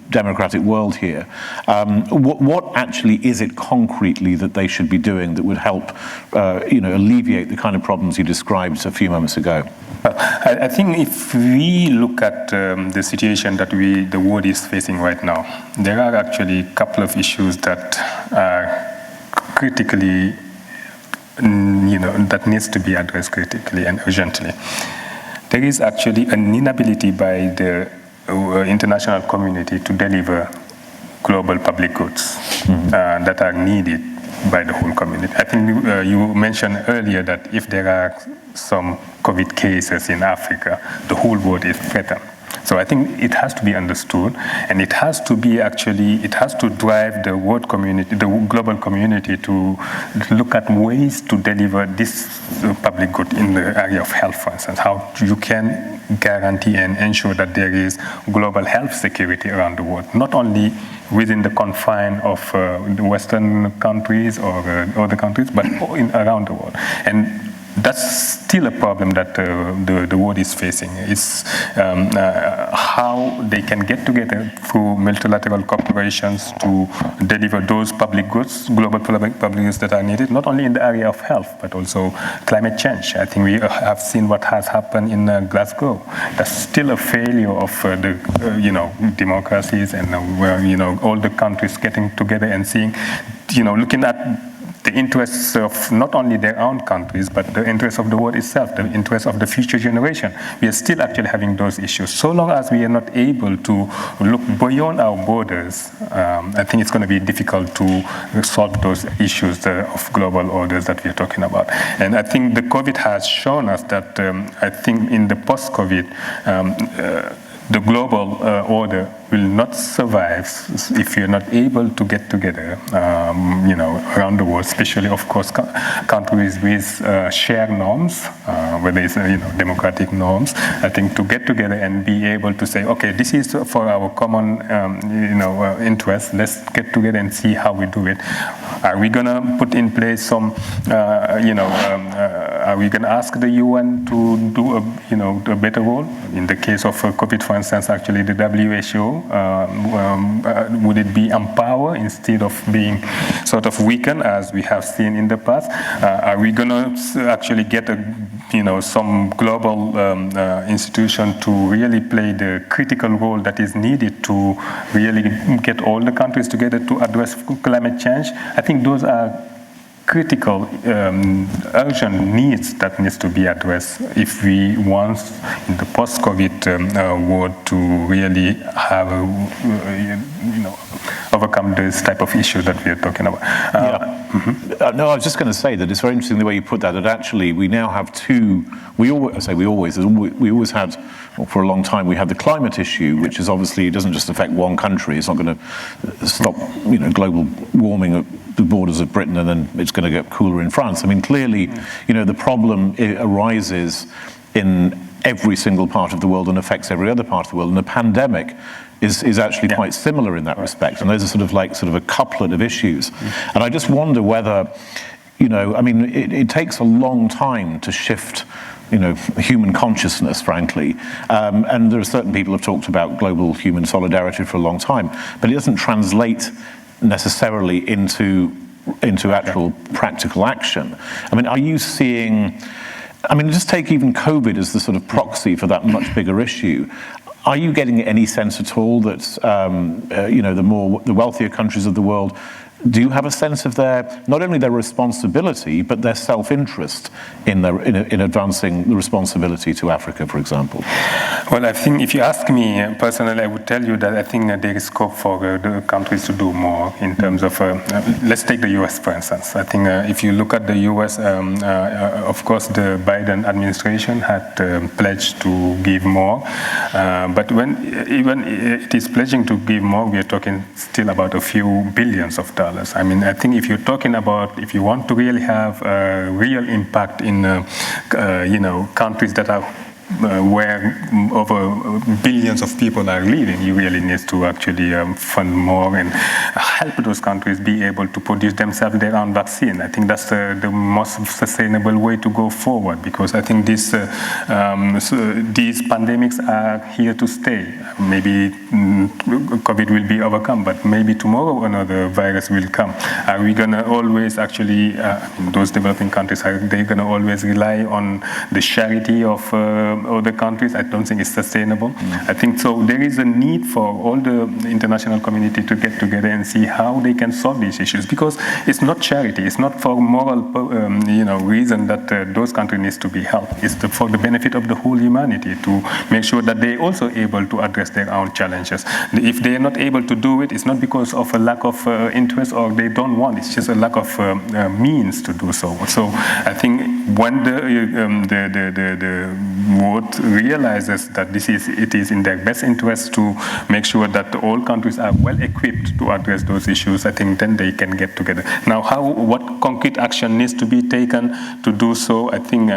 democratic world here, what actually is it concretely that they should be doing that would help, alleviate the kind of problems you described a few moments ago? I think if we look at the situation that the world is facing right now, there are actually a couple of issues that are critically, that needs to be addressed critically and urgently. There is actually an inability by the international community to deliver global public goods that are needed by the whole community. I think you mentioned earlier that if there are some COVID cases in Africa, the whole world is threatened. So I think it has to be understood, and it has to drive the world community, the global community, to look at ways to deliver this public good in the area of health, for instance, how you can guarantee and ensure that there is global health security around the world, not only within the confine of the Western countries or other countries, but around the world. And that's still a problem that the world is facing. It's how they can get together through multilateral corporations to deliver those public goods, global public goods that are needed, not only in the area of health, but also climate change. I think we have seen what has happened in Glasgow. That's still a failure of the democracies and all the countries getting together and seeing, looking at the interests of not only their own countries, but the interests of the world itself, the interests of the future generation. We are still actually having those issues. So long as we are not able to look beyond our borders, I think it's going to be difficult to solve those issues of global orders that we are talking about. And I think the COVID has shown us that I think in the post-COVID, the global order will not survive if you're not able to get together, around the world, especially, of course, countries with shared norms, whether it's democratic norms. I think to get together and be able to say, okay, this is for our common, interest. Let's get together and see how we do it. Are we going to put in place some, are we going to ask the UN to do a better role? In the case of COVID, for instance, actually the WHO. Would it be empowered instead of being sort of weakened, as we have seen in the past? Are we going to actually get some global institution to really play the critical role that is needed to really get all the countries together to address climate change? I think those are critical, urgent needs that needs to be addressed if we want in the post-COVID world to really have, overcome this type of issue that we are talking about. No, I was just going to say that it's very interesting the way you put that. That actually we now have two. We always had, well, for a long time we had the climate issue, which is obviously, it doesn't just affect one country. It's not going to stop, global warming at the borders of Britain, and then it's going to get cooler in France. I mean, clearly, the problem arises in every single part of the world and affects every other part of the world. And the pandemic is actually quite similar in that respect. And those are sort of a couplet of issues. And I just wonder whether, it takes a long time to shift human consciousness, frankly. And there are certain people who have talked about global human solidarity for a long time, but it doesn't translate necessarily into actual practical action. I mean, are you seeing, just take even COVID as the sort of proxy for that much bigger issue. Are you getting any sense at all that, the wealthier countries of the world do have a sense of not only their responsibility, but their self-interest in advancing the responsibility to Africa, for example? Well, I think if you ask me personally, I would tell you that I think there is scope for the countries to do more in terms of, let's take the US, for instance. I think if you look at the US, of course, the Biden administration had pledged to give more. But when even it is pledging to give more, we are talking still about a few billions of dollars. I think if you're talking about, if you want to really have a real impact in, countries that are where over billions of people are living, you really need to actually fund more and help those countries be able to produce themselves their own vaccine. I think that's the most sustainable way to go forward, because I think these pandemics are here to stay. Maybe COVID will be overcome, but maybe tomorrow another virus will come. Are we going to always actually, those developing countries, are they going to always rely on the charity of other countries? I don't think it's sustainable. I think so there is a need for all the international community to get together and see how they can solve these issues, because it's not charity, it's not for moral reason that those countries need to be helped. It's for the benefit of the whole humanity, to make sure that they also able to address their own challenges. If they are not able to do it, it's not because of a lack of interest or they don't want, it's just a lack of means to do so. So I think when the world realizes that it is in their best interest to make sure that all countries are well equipped to address those issues, I think then they can get together. Now, what concrete action needs to be taken to do so? I think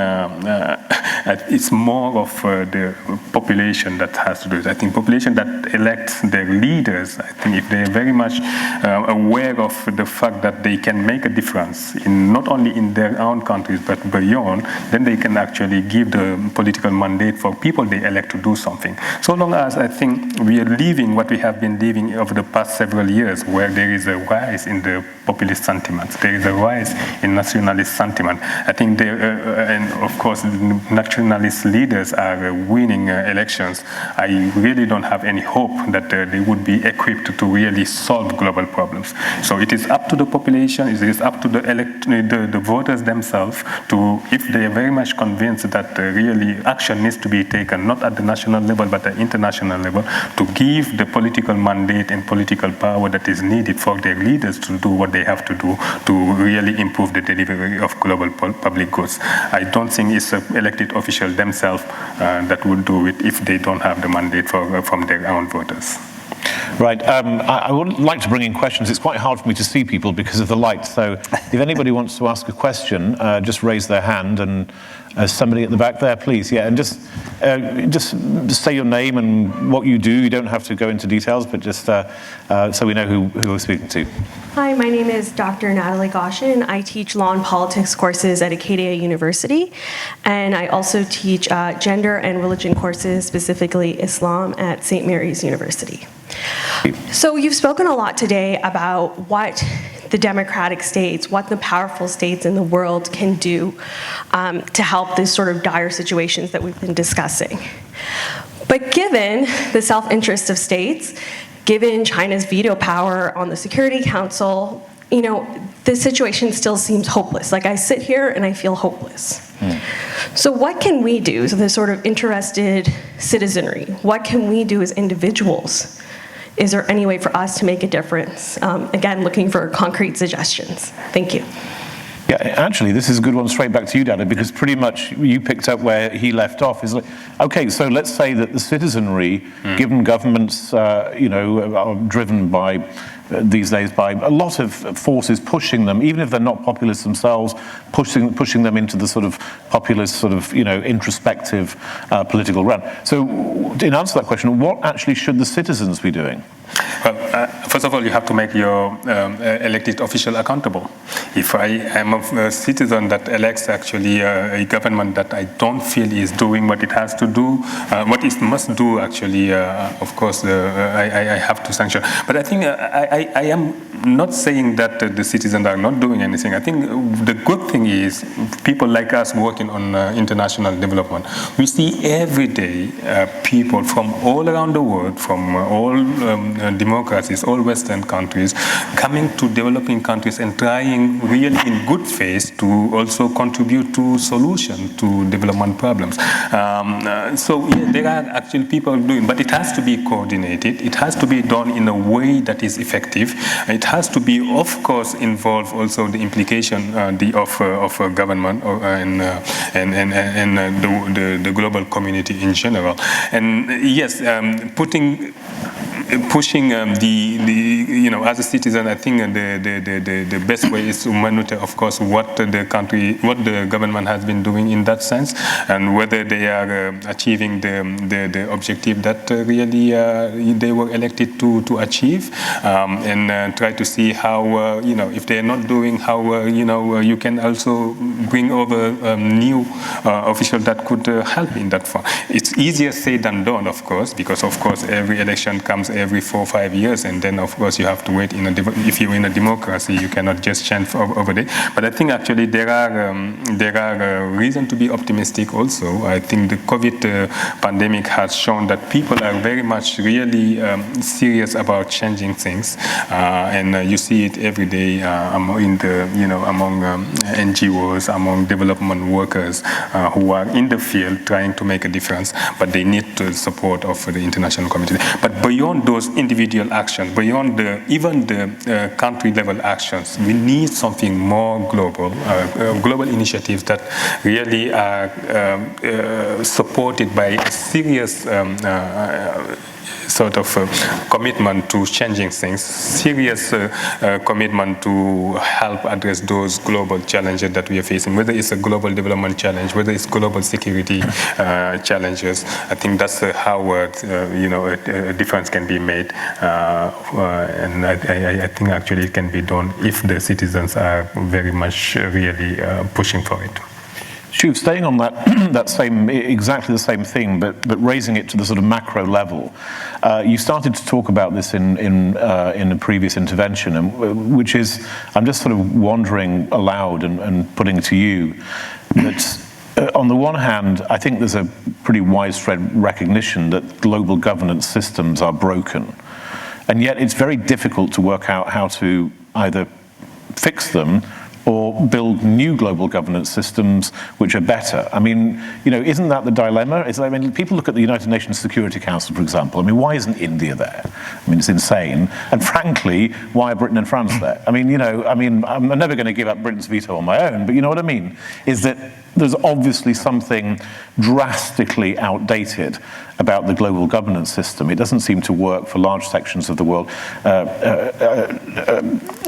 it's more of the population that has to do it. I think population that elects their leaders, I think if they are very much aware of the fact that they can make a difference not only in their own countries but beyond, then they can actually give the political mandate for people they elect to do something. So long as I think we are living what we have been living over the past several years, where there is a rise in the populist sentiment, there is a rise in nationalist sentiment. I think and of course nationalist leaders are winning elections. I really don't have any hope that they would be equipped to really solve global problems. So it is up to the population, it is up to the voters themselves to, if they are very much convinced that really action needs to be taken, not at the national level but at the international level, to give the political mandate and political power that is needed for their leaders to do what they have to do to really improve the delivery of global public goods. I don't think it's elected officials themselves that will do it if they don't have the mandate from their own voters. Right. I would like to bring in questions. It's quite hard for me to see people because of the light. So if anybody wants to ask a question, just raise their hand. And somebody at the back there, please. Yeah, and just say your name and what you do. You don't have to go into details, but just so we know who we're speaking to. Hi, my name is Dr. Natalie Goshen. I teach law and politics courses at Acadia University, and I also teach gender and religion courses, specifically Islam, at St. Mary's University. So you've spoken a lot today about what the democratic states, what the powerful states in the world can do to help these sort of dire situations that we've been discussing. But given the self-interest of states, given China's veto power on the Security Council, this situation still seems hopeless. Like I sit here and I feel hopeless. So what can we do, so this sort of interested citizenry, what can we do as individuals? Is there any way for us to make a difference? Again, looking for concrete suggestions. Thank you. Yeah, actually, this is a good one straight back to you, Daouda, because pretty much you picked up where he left off. Is like, okay, so let's say that the citizenry, given governments, are driven by these days by a lot of forces pushing them, even if they're not populist themselves, pushing them into the sort of populist, introspective political run. So, in answer to that question, what actually should the citizens be doing? Well, first of all, you have to make your elected official accountable. If I am a citizen that elects actually a government that I don't feel is doing what it has to do, what it must do actually, of course, I have to sanction. But I think I am not saying that the citizens are not doing anything. I think the good thing is people like us working on international development. We see every day people from all around the world, from all democracies, all Western countries, coming to developing countries and trying really in good faith to also contribute to solution to development problems. So yeah, there are actually people doing, but it has to be coordinated. It has to be done in a way that is effective. It has to be, of course, involve also the implication of government and the global community in general. And yes, pushing as a citizen, I think the best way is to monitor, of course, what the government has been doing in that sense, and whether they are achieving the objective that really they were elected to achieve, and try to see how if they are not doing, how you can also bring over new officials that could help in that front. It's easier said than done, of course, because of course every election comes every 4 or 5 years, and then of course you have to wait. If you're in a democracy, you cannot just change over there. But I think actually there are reason to be optimistic also. I think the COVID pandemic has shown that people are very much really serious about changing things, and you see it every day among NGOs, among development workers who are in the field trying to make a difference, but they need the support of the international community. But beyond those individual actions, beyond even the country level actions, we need something more global, global initiatives that really are supported by a serious sort of commitment to changing things, serious commitment to help address those global challenges that we are facing, whether it's a global development challenge, whether it's global security challenges. I think that's how a difference can be made, and I think actually it can be done if the citizens are very much really pushing for it. Shuv, staying on exactly the same thing, but raising it to the sort of macro level, you started to talk about this in a previous intervention, and which is, I'm just sort of wondering aloud and putting to you that on the one hand, I think there's a pretty widespread recognition that global governance systems are broken, and yet it's very difficult to work out how to either fix them or build new global governance systems which are better. I mean, isn't that the dilemma? People look at the United Nations Security Council, for example. I mean, why isn't India there? I mean, it's insane. And frankly, why are Britain and France there? I'm never going to give up Britain's veto on my own, but you know what I mean? Is that there's obviously something drastically outdated about the global governance system. It doesn't seem to work for large sections of the world.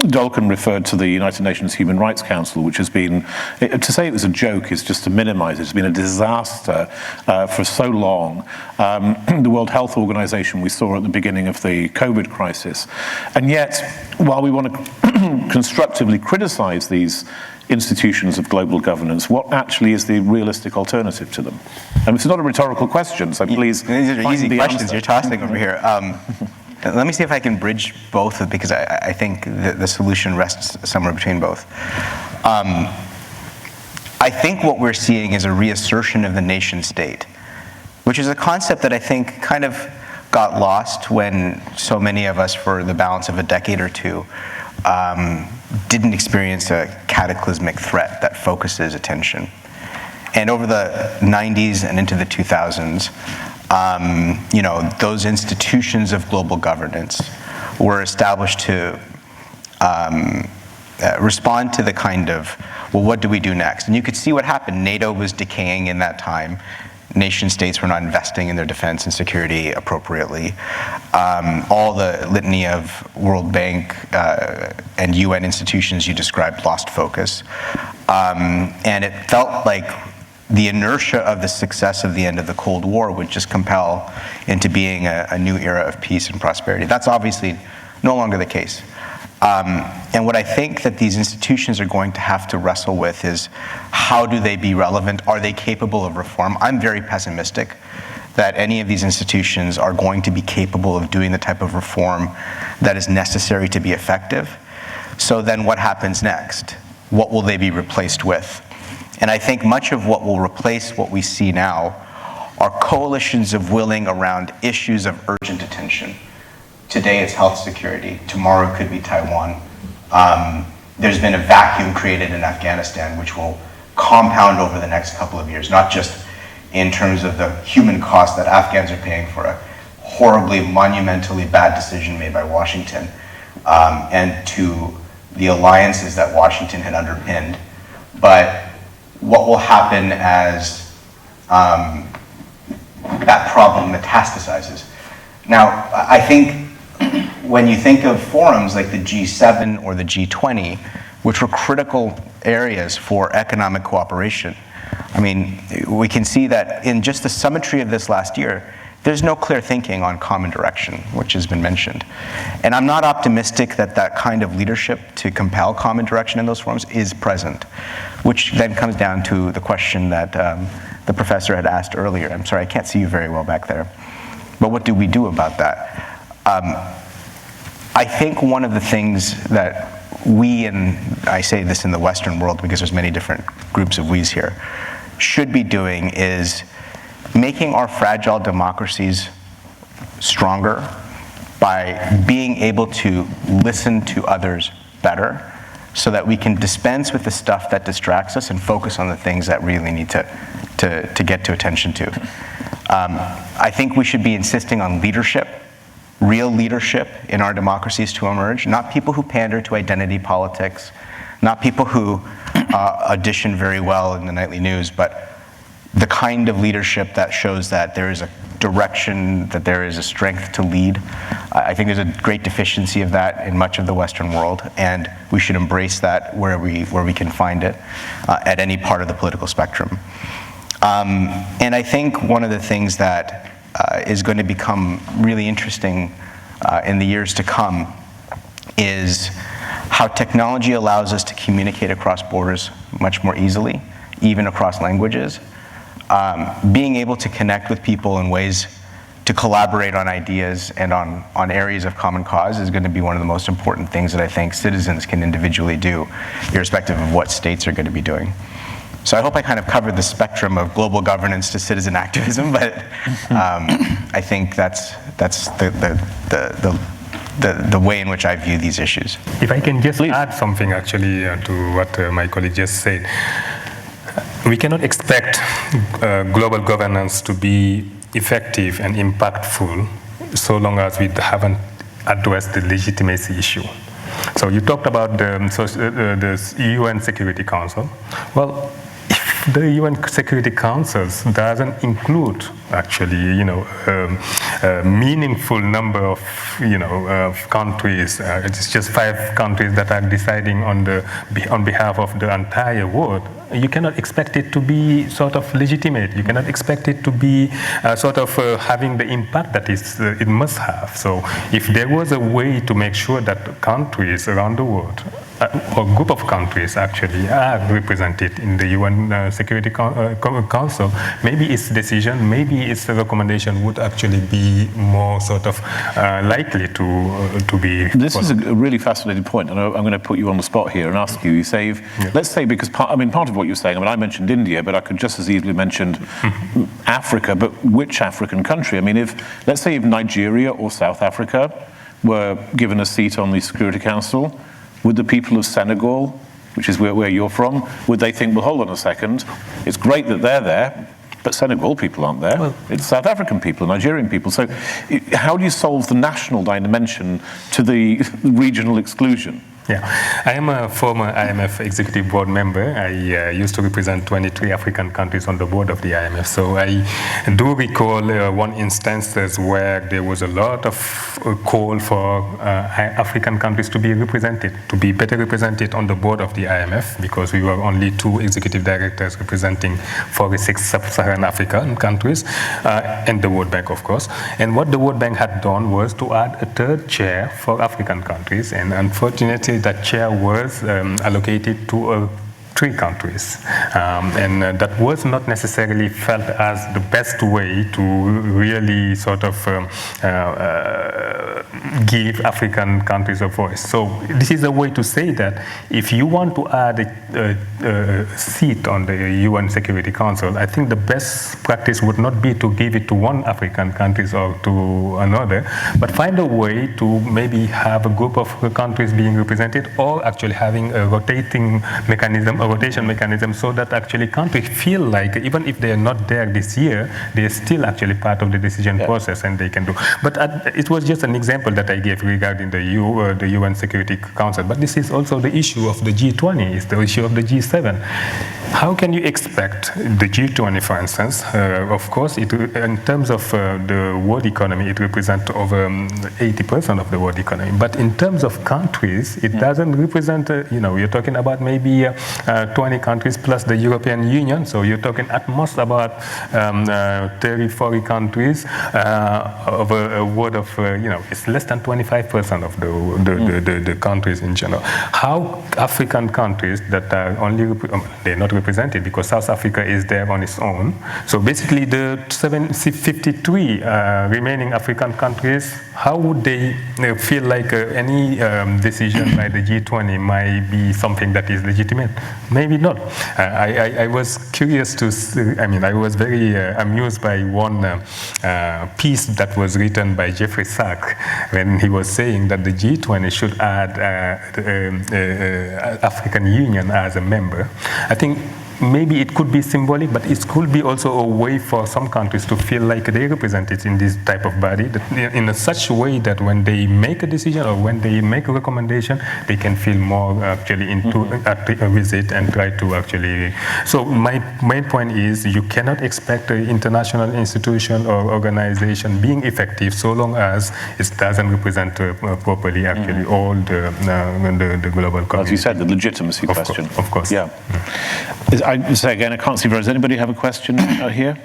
Dolkun referred to the United Nations Human Rights Council, which has been, to say it was a joke is just to minimize it. It's been a disaster for so long. The World Health Organization we saw at the beginning of the COVID crisis. And yet, while we want to constructively criticize these institutions of global governance, what actually is the realistic alternative to them? And it's not a rhetorical question, so please. These are easy questions answer. you're tossing over here. Let me see if I can bridge both, because I think the solution rests somewhere between both. I think what we're seeing is a reassertion of the nation state, which is a concept that I think kind of got lost when so many of us, for the balance of a decade or two, didn't experience a cataclysmic threat that focuses attention. And over the 90s and into the 2000s, those institutions of global governance were established to respond to the kind of, well, what do we do next? And you could see what happened. NATO was decaying in that time. Nation states were not investing in their defense and security appropriately. All the litany of World Bank and UN institutions you described lost focus. And it felt like the inertia of the success of the end of the Cold War would just compel into being a new era of peace and prosperity. That's obviously no longer the case. And what I think that these institutions are going to have to wrestle with is, how do they be relevant? Are they capable of reform? I'm very pessimistic that any of these institutions are going to be capable of doing the type of reform that is necessary to be effective. So then what happens next? What will they be replaced with? And I think much of what will replace what we see now are coalitions of willing around issues of urgent attention. Today it's health security, tomorrow it could be Taiwan. There's been a vacuum created in Afghanistan which will compound over the next couple of years, not just in terms of the human cost that Afghans are paying for a horribly, monumentally bad decision made by Washington, and to the alliances that Washington had underpinned, but what will happen as that problem metastasizes. Now, I think when you think of forums like the G7 or the G20, which were critical areas for economic cooperation, I mean, we can see that in just the symmetry of this last year, there's no clear thinking on common direction, which has been mentioned. And I'm not optimistic that that kind of leadership to compel common direction in those forums is present, which then comes down to the question that the professor had asked earlier. I'm sorry, I can't see you very well back there. But what do we do about that? I think one of the things that we, and I say this in the Western world because there's many different groups of we's here, should be doing is making our fragile democracies stronger by being able to listen to others better so that we can dispense with the stuff that distracts us and focus on the things that really need to get to attention to. I think we should be insisting on leadership, real leadership in our democracies to emerge, not people who pander to identity politics, not people who audition very well in the nightly news, but the kind of leadership that shows that there is a direction, that there is a strength to lead. I think there's a great deficiency of that in much of the Western world, and we should embrace that where we can find it at any part of the political spectrum. And I think one of the things that is going to become really interesting in the years to come is how technology allows us to communicate across borders much more easily, even across languages. Being able to connect with people in ways to collaborate on ideas and on areas of common cause is going to be one of the most important things that I think citizens can individually do, irrespective of what states are going to be doing. So I hope I kind of covered the spectrum of global governance to citizen activism, but I think that's the way in which I view these issues. If I can just add something actually to what my colleague just said. We cannot expect global governance to be effective and impactful so long as we haven't addressed the legitimacy issue. So you talked about the UN Security Council. Well, if the UN Security Council doesn't include actually, a meaningful number of, countries. It's just 5 countries that are deciding on behalf of the entire world. You cannot expect it to be sort of legitimate. You cannot expect it to be having the impact that it must have. So if there was a way to make sure that countries around the world, or a group of countries actually are represented in the UN Security Council, maybe its decision, maybe its recommendation would actually be more likely to be. This is a really fascinating point, and I'm going to put you on the spot here and ask you. You say, let's say, because part of what you're saying, I mentioned India, but I could just as easily mention Africa, but which African country? Let's say if Nigeria or South Africa were given a seat on the Security Council, would the people of Senegal, which is where you're from, would they think, well, hold on a second, it's great that they're there, but Senegal people aren't there. Well, it's South African people, Nigerian people. So how do you solve the national dimension to the regional exclusion? Yeah, I am a former IMF executive board member. I used to represent 23 African countries on the board of the IMF. So I do recall one instance where there was a lot of call for African countries to be represented, to be better represented on the board of the IMF, because we were only 2 executive directors representing 46 sub-Saharan African countries, and the World Bank, of course. And what the World Bank had done was to add a 3rd chair for African countries, and unfortunately that chair was allocated to 3 countries, and that was not necessarily felt as the best way to really sort of give African countries a voice. So this is a way to say that if you want to add a seat on the UN Security Council, I think the best practice would not be to give it to one African country or to another, but find a way to maybe have a group of countries being represented, or actually having a rotation mechanism, so that actually countries feel like even if they are not there this year, they are still actually part of the decision process, and they can do. But it was just an example that I gave regarding the UN Security Council. But this is also the issue of the G20, it's the issue of the G7. How can you expect the G20, for instance, of course, in terms of the world economy, it represents over 80% of the world economy. But in terms of countries, it doesn't represent, you're talking about maybe 20 countries plus the European Union, so you're talking at most about 30, 40 countries of a world of, it's less than 25% of the countries in general. How African countries that are only, they're not represented because South Africa is there on its own. So basically the 53 remaining African countries, how would they feel like any decision by the G20 might be something that is legitimate? Maybe not. I was curious to see, I was very amused by one piece that was written by Jeffrey Sachs when he was saying that the G20 should add African Union as a member. I think maybe it could be symbolic, but it could be also a way for some countries to feel like they're represented in this type of body, that in such a way that when they make a decision or when they make a recommendation, they can feel more actually into with it and try to actually. So my main point is you cannot expect an international institution or organization being effective so long as it doesn't represent properly actually all the global community. As you said, the legitimacy question. Of course. Yeah. I say again, I can't see. Does anybody have a question here?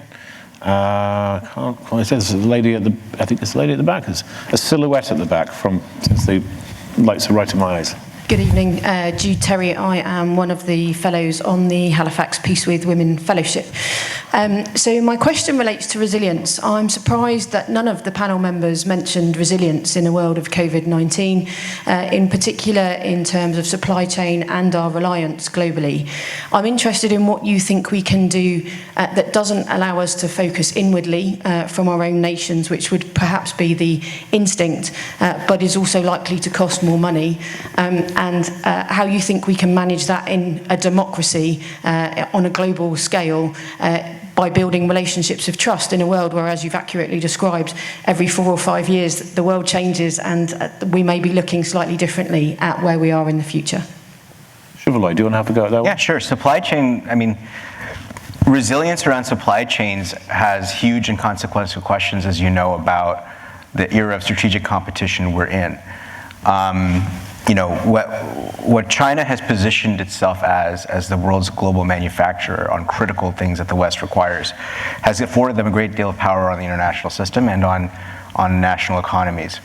There's a lady at the. I think there's a lady at the back. There's a silhouette at the back since the lights are right in my eyes. Good evening, Jude Terry. I am one of the fellows on the Halifax Peace with Women Fellowship. So my question relates to resilience. I'm surprised that none of the panel members mentioned resilience in a world of COVID-19, in particular in terms of supply chain and our reliance globally. I'm interested in what you think we can do that doesn't allow us to focus inwardly from our own nations, which would perhaps be the instinct, but is also likely to cost more money. And how you think we can manage that in a democracy on a global scale by building relationships of trust in a world where, as you've accurately described, every 4 or 5 years the world changes and we may be looking slightly differently at where we are in the future. Shuvaloy, do you want to have a go at that one? Yeah, sure. Supply chain, resilience around supply chains has huge and consequential questions, as you know, about the era of strategic competition we're in. What China has positioned itself as the world's global manufacturer on critical things that the West requires has afforded them a great deal of power on the international system and on national economies.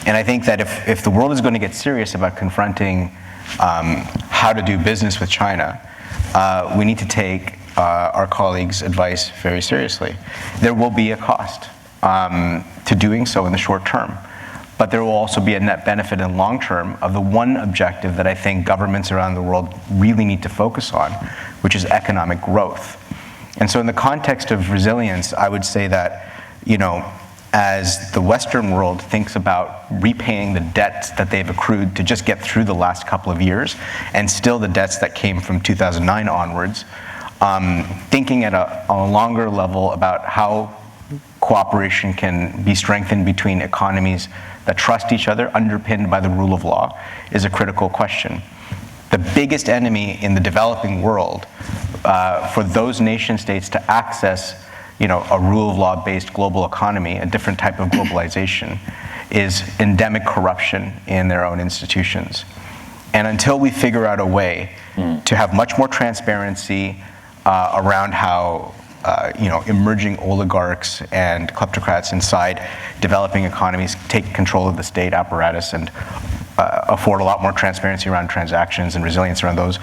And I think that if the world is going to get serious about confronting how to do business with China, we need to take our colleagues' advice very seriously. There will be a cost to doing so in the short term. But there will also be a net benefit in long term of the one objective that I think governments around the world really need to focus on, which is economic growth. And so in the context of resilience, I would say that, as the Western world thinks about repaying the debts that they've accrued to just get through the last couple of years, and still the debts that came from 2009 onwards, thinking at a longer level about how cooperation can be strengthened between economies that trust each other, underpinned by the rule of law, is a critical question. The biggest enemy in the developing world for those nation states to access a rule of law based global economy, a different type of globalization, is endemic corruption in their own institutions. And until we figure out a way to have much more transparency around how emerging oligarchs and kleptocrats inside developing economies take control of the state apparatus and afford a lot more transparency around transactions and resilience around those,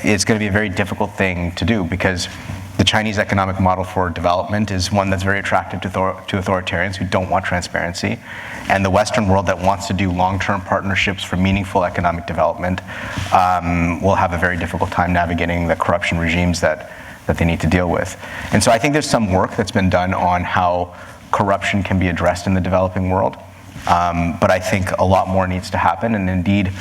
it's going to be a very difficult thing to do, because the Chinese economic model for development is one that's very attractive to authoritarians who don't want transparency, and the Western world that wants to do long-term partnerships for meaningful economic development will have a very difficult time navigating the corruption regimes that they need to deal with. And so I think there's some work that's been done on how corruption can be addressed in the developing world, but I think a lot more needs to happen, and indeed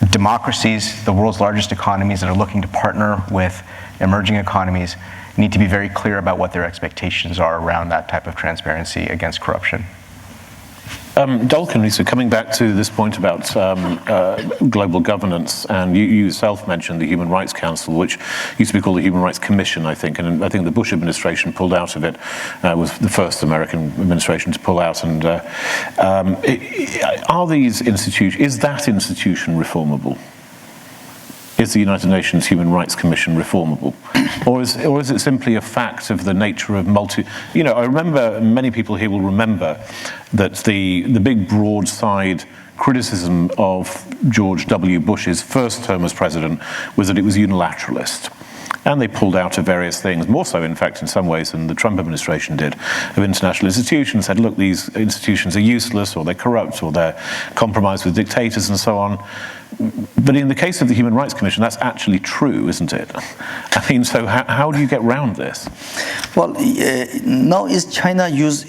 democracies, the world's largest economies that are looking to partner with emerging economies, need to be very clear about what their expectations are around that type of transparency against corruption. Dolkun, Lisa, coming back to this point about global governance, and you yourself mentioned the Human Rights Council, which used to be called the Human Rights Commission, I think, and I think the Bush administration pulled out of it, was the first American administration to pull out. And are these institutions, is that institution reformable? Is the United Nations Human Rights Commission reformable? Or is it simply a fact of the nature of I remember, many people here will remember that the big broadside criticism of George W. Bush's first term as president was that it was unilateralist. And they pulled out of various things, more so, in fact, in some ways than the Trump administration did, of international institutions, said, look, these institutions are useless, or they're corrupt, or they're compromised with dictators, and so on. But in the case of the Human Rights Commission, that's actually true, isn't it? I mean, so how do you get around this? Well, now is China is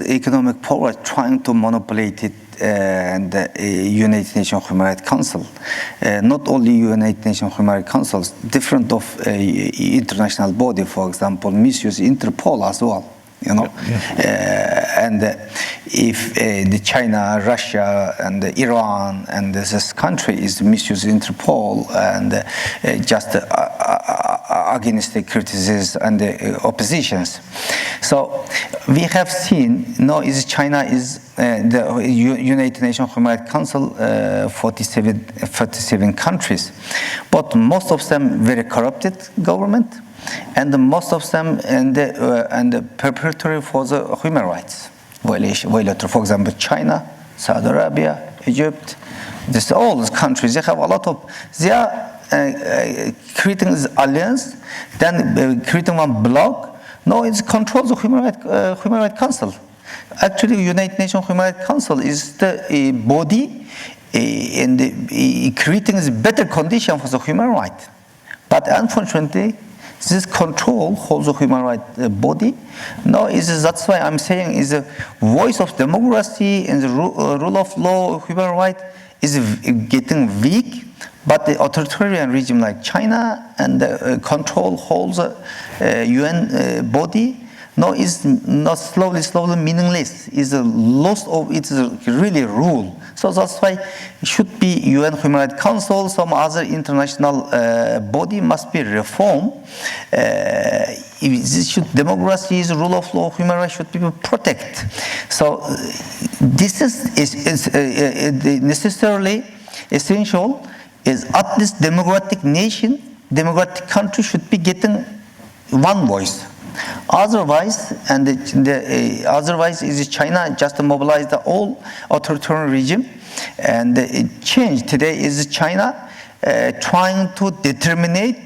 economic power trying to manipulate it, and the United Nations Human Rights Council. Not only United Nations Human Rights Council, different of international body, for example, misuse Interpol as well. And if the China, Russia, and Iran, and this country is misuse Interpol and just against the criticism and the oppositions. So we have seen now is China is the United Nations Human Rights Council 47 countries, but most of them very corrupted government. And most of them and the perpetrator for the human rights violator. For example, China, Saudi Arabia, Egypt. All these countries, they have a lot of. They are creating this alliance, then creating one bloc. No, it controls the Human Rights Council. Actually, United Nations Human Rights Council is the body in creating this better condition for the human right. But unfortunately, this control holds the human rights body. No, that's why I'm saying is the voice of democracy and the rule of law, human right is getting weak. But the authoritarian regime like China and the control holds the UN body. No, is not slowly meaningless. Is a loss of its really rule. So that's why it should be UN Human Rights Council. Some other international body must be reformed. Democracy's rule of law, human rights should be protected. So this is necessarily essential. Is at least democratic nation, democratic country should be getting one voice. Otherwise, otherwise is China just mobilized the whole authoritarian regime, and it changed. Today is China trying to determine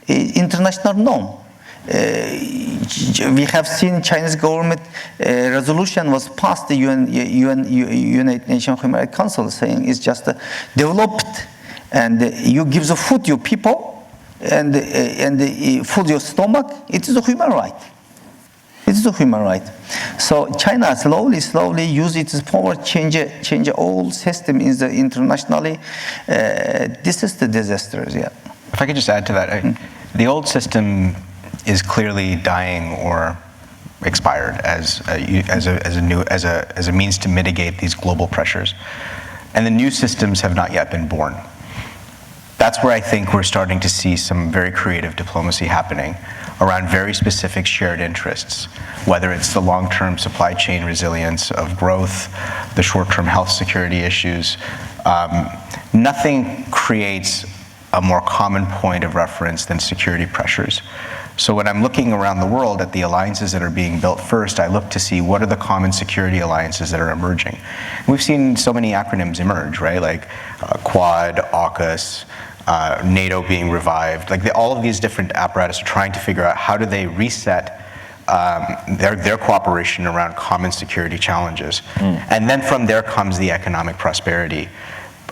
international norm. We have seen Chinese government resolution was passed the United Nations Human Rights Council saying it's just developed, and you give the food to your people. And food your stomach, it is a human right. This is a human right. So China slowly use its power, change all system in the internationally. This is the disaster. Yeah. If I could just add to that, the old system is clearly dying or expired as a means to mitigate these global pressures, and the new systems have not yet been born. That's where I think we're starting to see some very creative diplomacy happening around very specific shared interests, whether it's the long-term supply chain resilience of growth, the short-term health security issues. Nothing creates a more common point of reference than security pressures. So when I'm looking around the world at the alliances that are being built first, I look to see what are the common security alliances that are emerging. And we've seen so many acronyms emerge, right? Like Quad, AUKUS, NATO being revived. Like all of these different apparatus are trying to figure out how do they reset their cooperation around common security challenges. And then from there comes the economic prosperity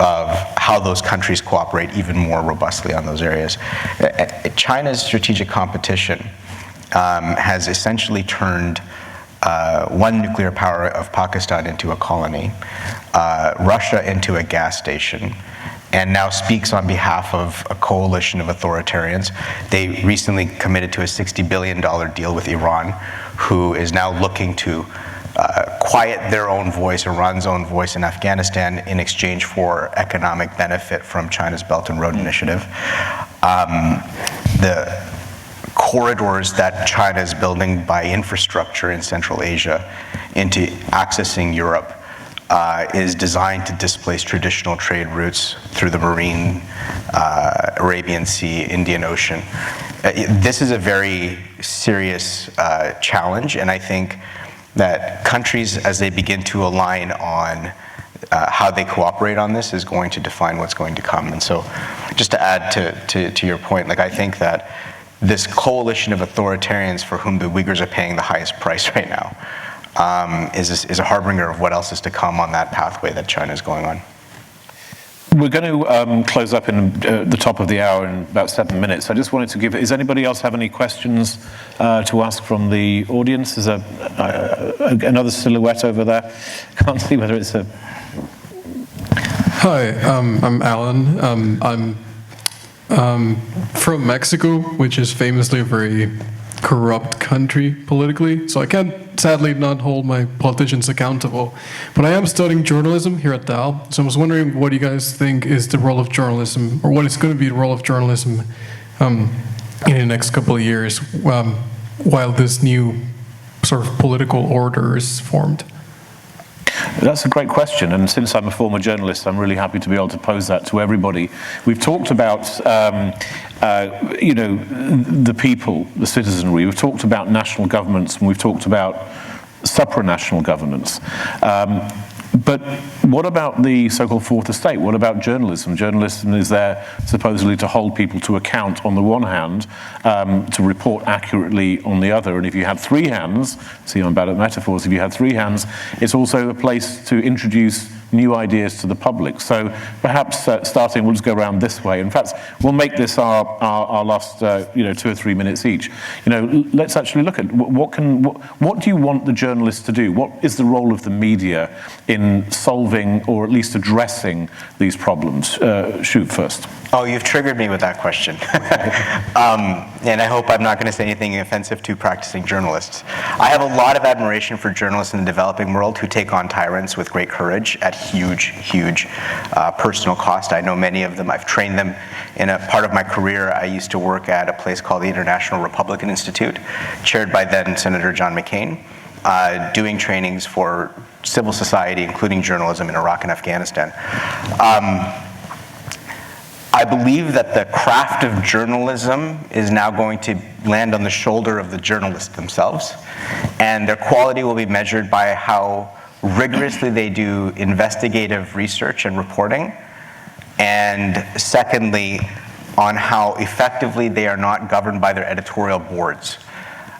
of how those countries cooperate even more robustly on those areas. China's strategic competition has essentially turned one nuclear power of Pakistan into a colony, Russia into a gas station, and now speaks on behalf of a coalition of authoritarians. They recently committed to a $60 billion deal with Iran, who is now looking to quiet their own voice, Iran's own voice in Afghanistan in exchange for economic benefit from China's Belt and Road Initiative. The corridors that China is building by infrastructure in Central Asia into accessing Europe is designed to displace traditional trade routes through the marine, Arabian Sea, Indian Ocean. This is a very serious challenge, and I think that countries, as they begin to align on how they cooperate on this, is going to define what's going to come. And so, just to add to your point, like I think that this coalition of authoritarians for whom the Uyghurs are paying the highest price right now is a harbinger of what else is to come on that pathway that China is going on. We're going to close up in the top of the hour in about 7 minutes. I just wanted to give, does anybody else have any questions to ask from the audience? There's another silhouette over there. Can't see whether it's a... Hi, I'm Alan. I'm from Mexico, which is famously a very corrupt country politically, so I can't sadly not hold my politicians accountable. But I am studying journalism here at Dal, so I was wondering what you guys think is the role of journalism, or what is going to be the role of journalism in the next couple of years while this new sort of political order is formed. That's a great question, and since I'm a former journalist, I'm really happy to be able to pose that to everybody. We've talked about, the people, the citizenry. We've talked about national governments, and we've talked about supranational governance. But what about the so-called fourth estate? What about journalism? Journalism is there supposedly to hold people to account on the one hand, to report accurately on the other. And if you had three hands, see I'm bad at metaphors, if you had three hands, it's also a place to introduce new ideas to the public. So perhaps starting, we'll just go around this way. In fact, we'll make this our last 2 or 3 minutes each. Let's actually look at what do you want the journalists to do? What is the role of the media in solving or at least addressing these problems? Shoot first. Oh, you've triggered me with that question. And I hope I'm not going to say anything offensive to practicing journalists. I have a lot of admiration for journalists in the developing world who take on tyrants with great courage at huge personal cost. I know many of them. I've trained them. In a part of my career, I used to work at a place called the International Republican Institute, chaired by then Senator John McCain, doing trainings for civil society, including journalism in Iraq and Afghanistan. I believe that the craft of journalism is now going to land on the shoulder of the journalists themselves, and their quality will be measured by how rigorously they do investigative research and reporting, and secondly, on how effectively they are not governed by their editorial boards.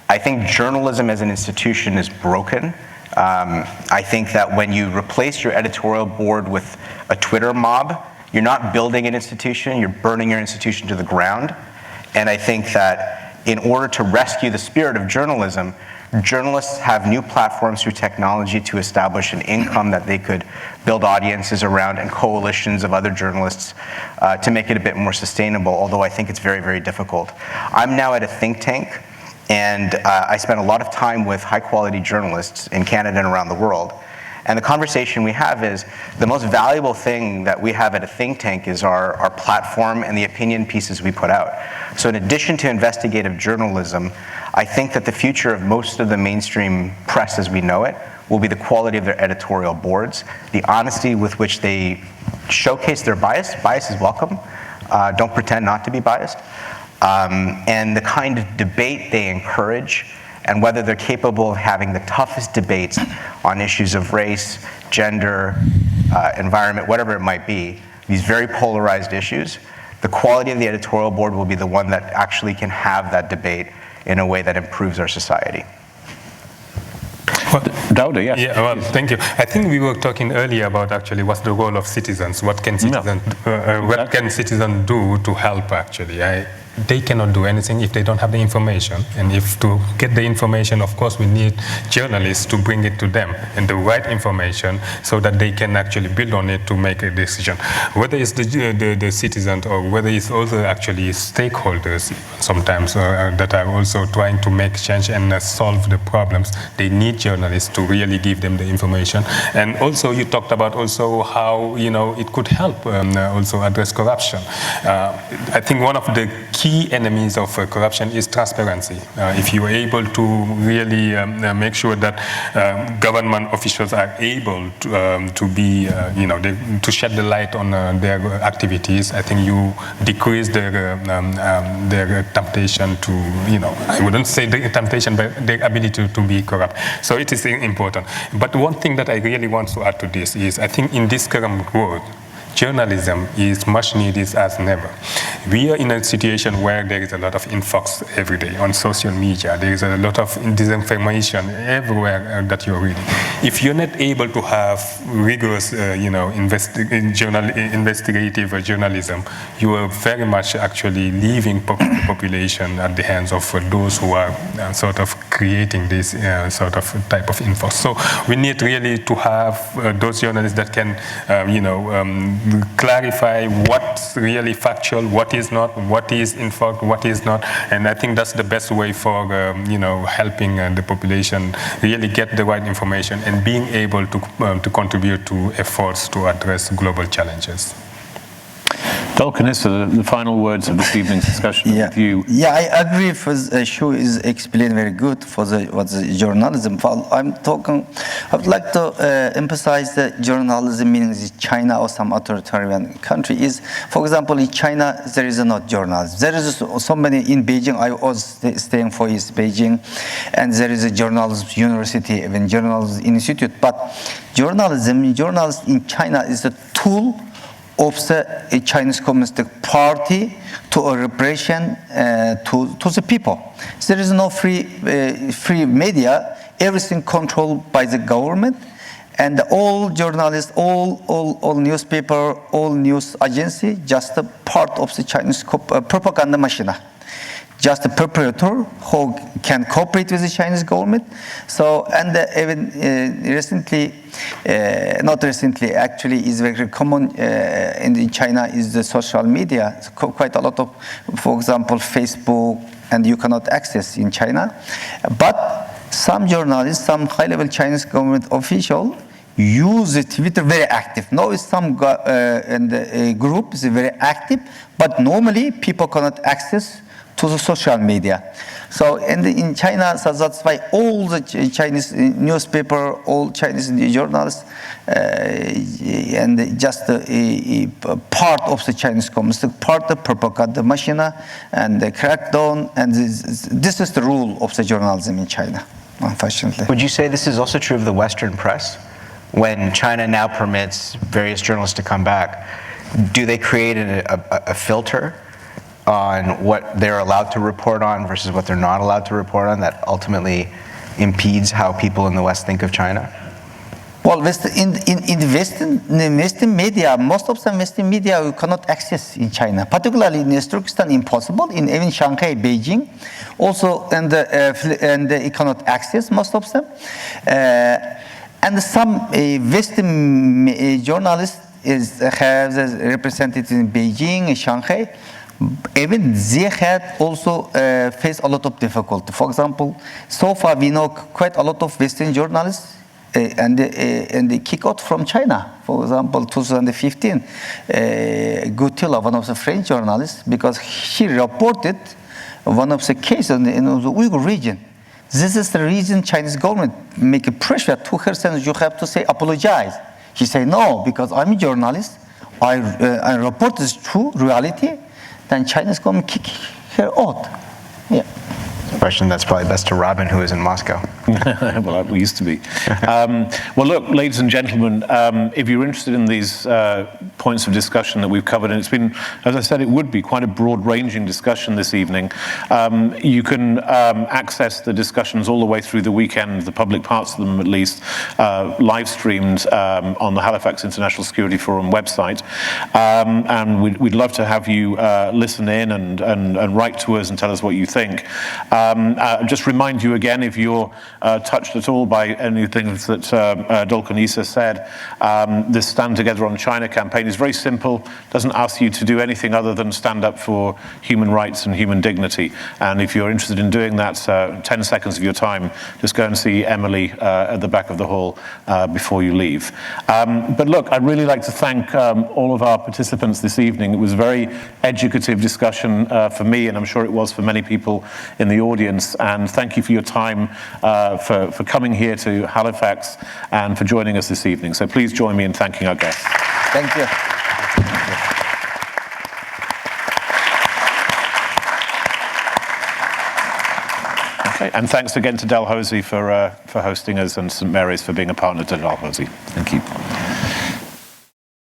I think journalism as an institution is broken. I think that when you replace your editorial board with a Twitter mob, you're not building an institution, you're burning your institution to the ground. And I think that in order to rescue the spirit of journalism, journalists have new platforms through technology to establish an income that they could build audiences around and coalitions of other journalists to make it a bit more sustainable, although I think it's very, very difficult. I'm now at a think tank, and I spend a lot of time with high-quality journalists in Canada and around the world. And the conversation we have is the most valuable thing that we have at a think tank is our platform and the opinion pieces we put out. So in addition to investigative journalism, I think that the future of most of the mainstream press as we know it will be the quality of their editorial boards, the honesty with which they showcase their bias. Bias is welcome. Don't pretend not to be biased. And the kind of debate they encourage, and whether they're capable of having the toughest debates on issues of race, gender, environment, whatever it might be, these very polarized issues, the quality of the editorial board will be the one that actually can have that debate in a way that improves our society. Well, Daouda, yes. Yeah, well, thank you. I think we were talking earlier about actually what's the role of citizens. What can citizens do to help actually? They cannot do anything if they don't have the information. And if to get the information, of course, we need journalists to bring it to them and the right information so that they can actually build on it to make a decision. Whether it's the citizens or whether it's also actually stakeholders sometimes that are also trying to make change and solve the problems, they need journalists to really give them the information. And also you talked about also how it could help also address corruption. I think one of the key enemies of corruption is transparency. If you are able to really make sure that government officials are able to be, to shed the light on their activities, I think you decrease their temptation to, I wouldn't say the temptation, but their ability to be corrupt. So it is important. But one thing that I really want to add to this is, I think in this current world, journalism is much needed as never. We are in a situation where there is a lot of influx every day on social media. There is a lot of disinformation everywhere that you're reading. If you're not able to have rigorous, investigative journalism, you are very much actually leaving the population at the hands of those who are sort of creating this sort of type of influx. So we need really to have those journalists that can, clarify what's really factual, what is not, what is in fact, what is not, and I think that's the best way for helping the population really get the right information and being able to contribute to efforts to address global challenges. Dolkun, the final words of this evening's discussion with you. Yeah, I agree with Shu is explained very good for what's the journalism. I would like to emphasize that journalism means China or some authoritarian country is, for example, in China, there is not journalism. There is so many in Beijing. I was staying for Beijing, and there is a journalism university, even journalism institute. But journalism in China is a tool of the Chinese Communist Party to a repression to the people. There is no free media, everything controlled by the government, and all journalists, all newspaper, all news agency, just a part of the Chinese propaganda machine. Just a perpetrator who can cooperate with the Chinese government. So, and even recently, not recently, actually, is very common in China is the social media. It's quite a lot of, for example, Facebook, and you cannot access in China. But some journalists, some high-level Chinese government official use the Twitter very active. Now, some group is very active, but normally people cannot access to the social media. So in China, so that's why all the Chinese newspaper, all Chinese journalists, and just a part of the Chinese Communist, part of propaganda machine and the crackdown, and this is the rule of the journalism in China, unfortunately. Would you say this is also true of the Western press? When China now permits various journalists to come back, do they create a filter on what they're allowed to report on versus what they're not allowed to report on that ultimately impedes how people in the West think of China? Well, in the Western media, most of the Western media you cannot access in China, particularly in Turkestan, impossible. In even Shanghai, Beijing, also and you cannot access most of them. And some Western journalists have represented in Beijing and Shanghai. Even they had also faced a lot of difficulty. For example, so far we know quite a lot of Western journalists and they kick out from China. For example, 2015, Gutilla, one of the French journalists, because she reported one of the cases in the Uyghur region. This is the reason Chinese government make a pressure to her saying you have to say apologize. She said no, because I'm a journalist. I report this true reality. Then China's government kick her out. Yeah. Question that's probably best to Robin, who is in Moscow. Well, we used to be. Well, look, ladies and gentlemen, if you're interested in these points of discussion that we've covered, and it's been, as I said, it would be quite a broad-ranging discussion this evening. You can access the discussions all the way through the weekend, the public parts of them at least, live streamed on the Halifax International Security Forum website. And we'd love to have you listen in and write to us and tell us what you think. Just remind you again, if you're touched at all by anything that Dolkun Issa said, this Stand Together on China campaign is very simple, doesn't ask you to do anything other than stand up for human rights and human dignity. And if you're interested in doing that, 10 seconds of your time, just go and see Emily at the back of the hall before you leave. But look, I'd really like to thank all of our participants this evening. It was a very educative discussion for me, and I'm sure it was for many people in the audience. And thank you for your time, for coming here to Halifax and for joining us this evening. So please join me in thanking our guests. Thank you. Okay, and thanks again to Dalhousie for hosting us, and St Mary's for being a partner to Dalhousie. Thank you.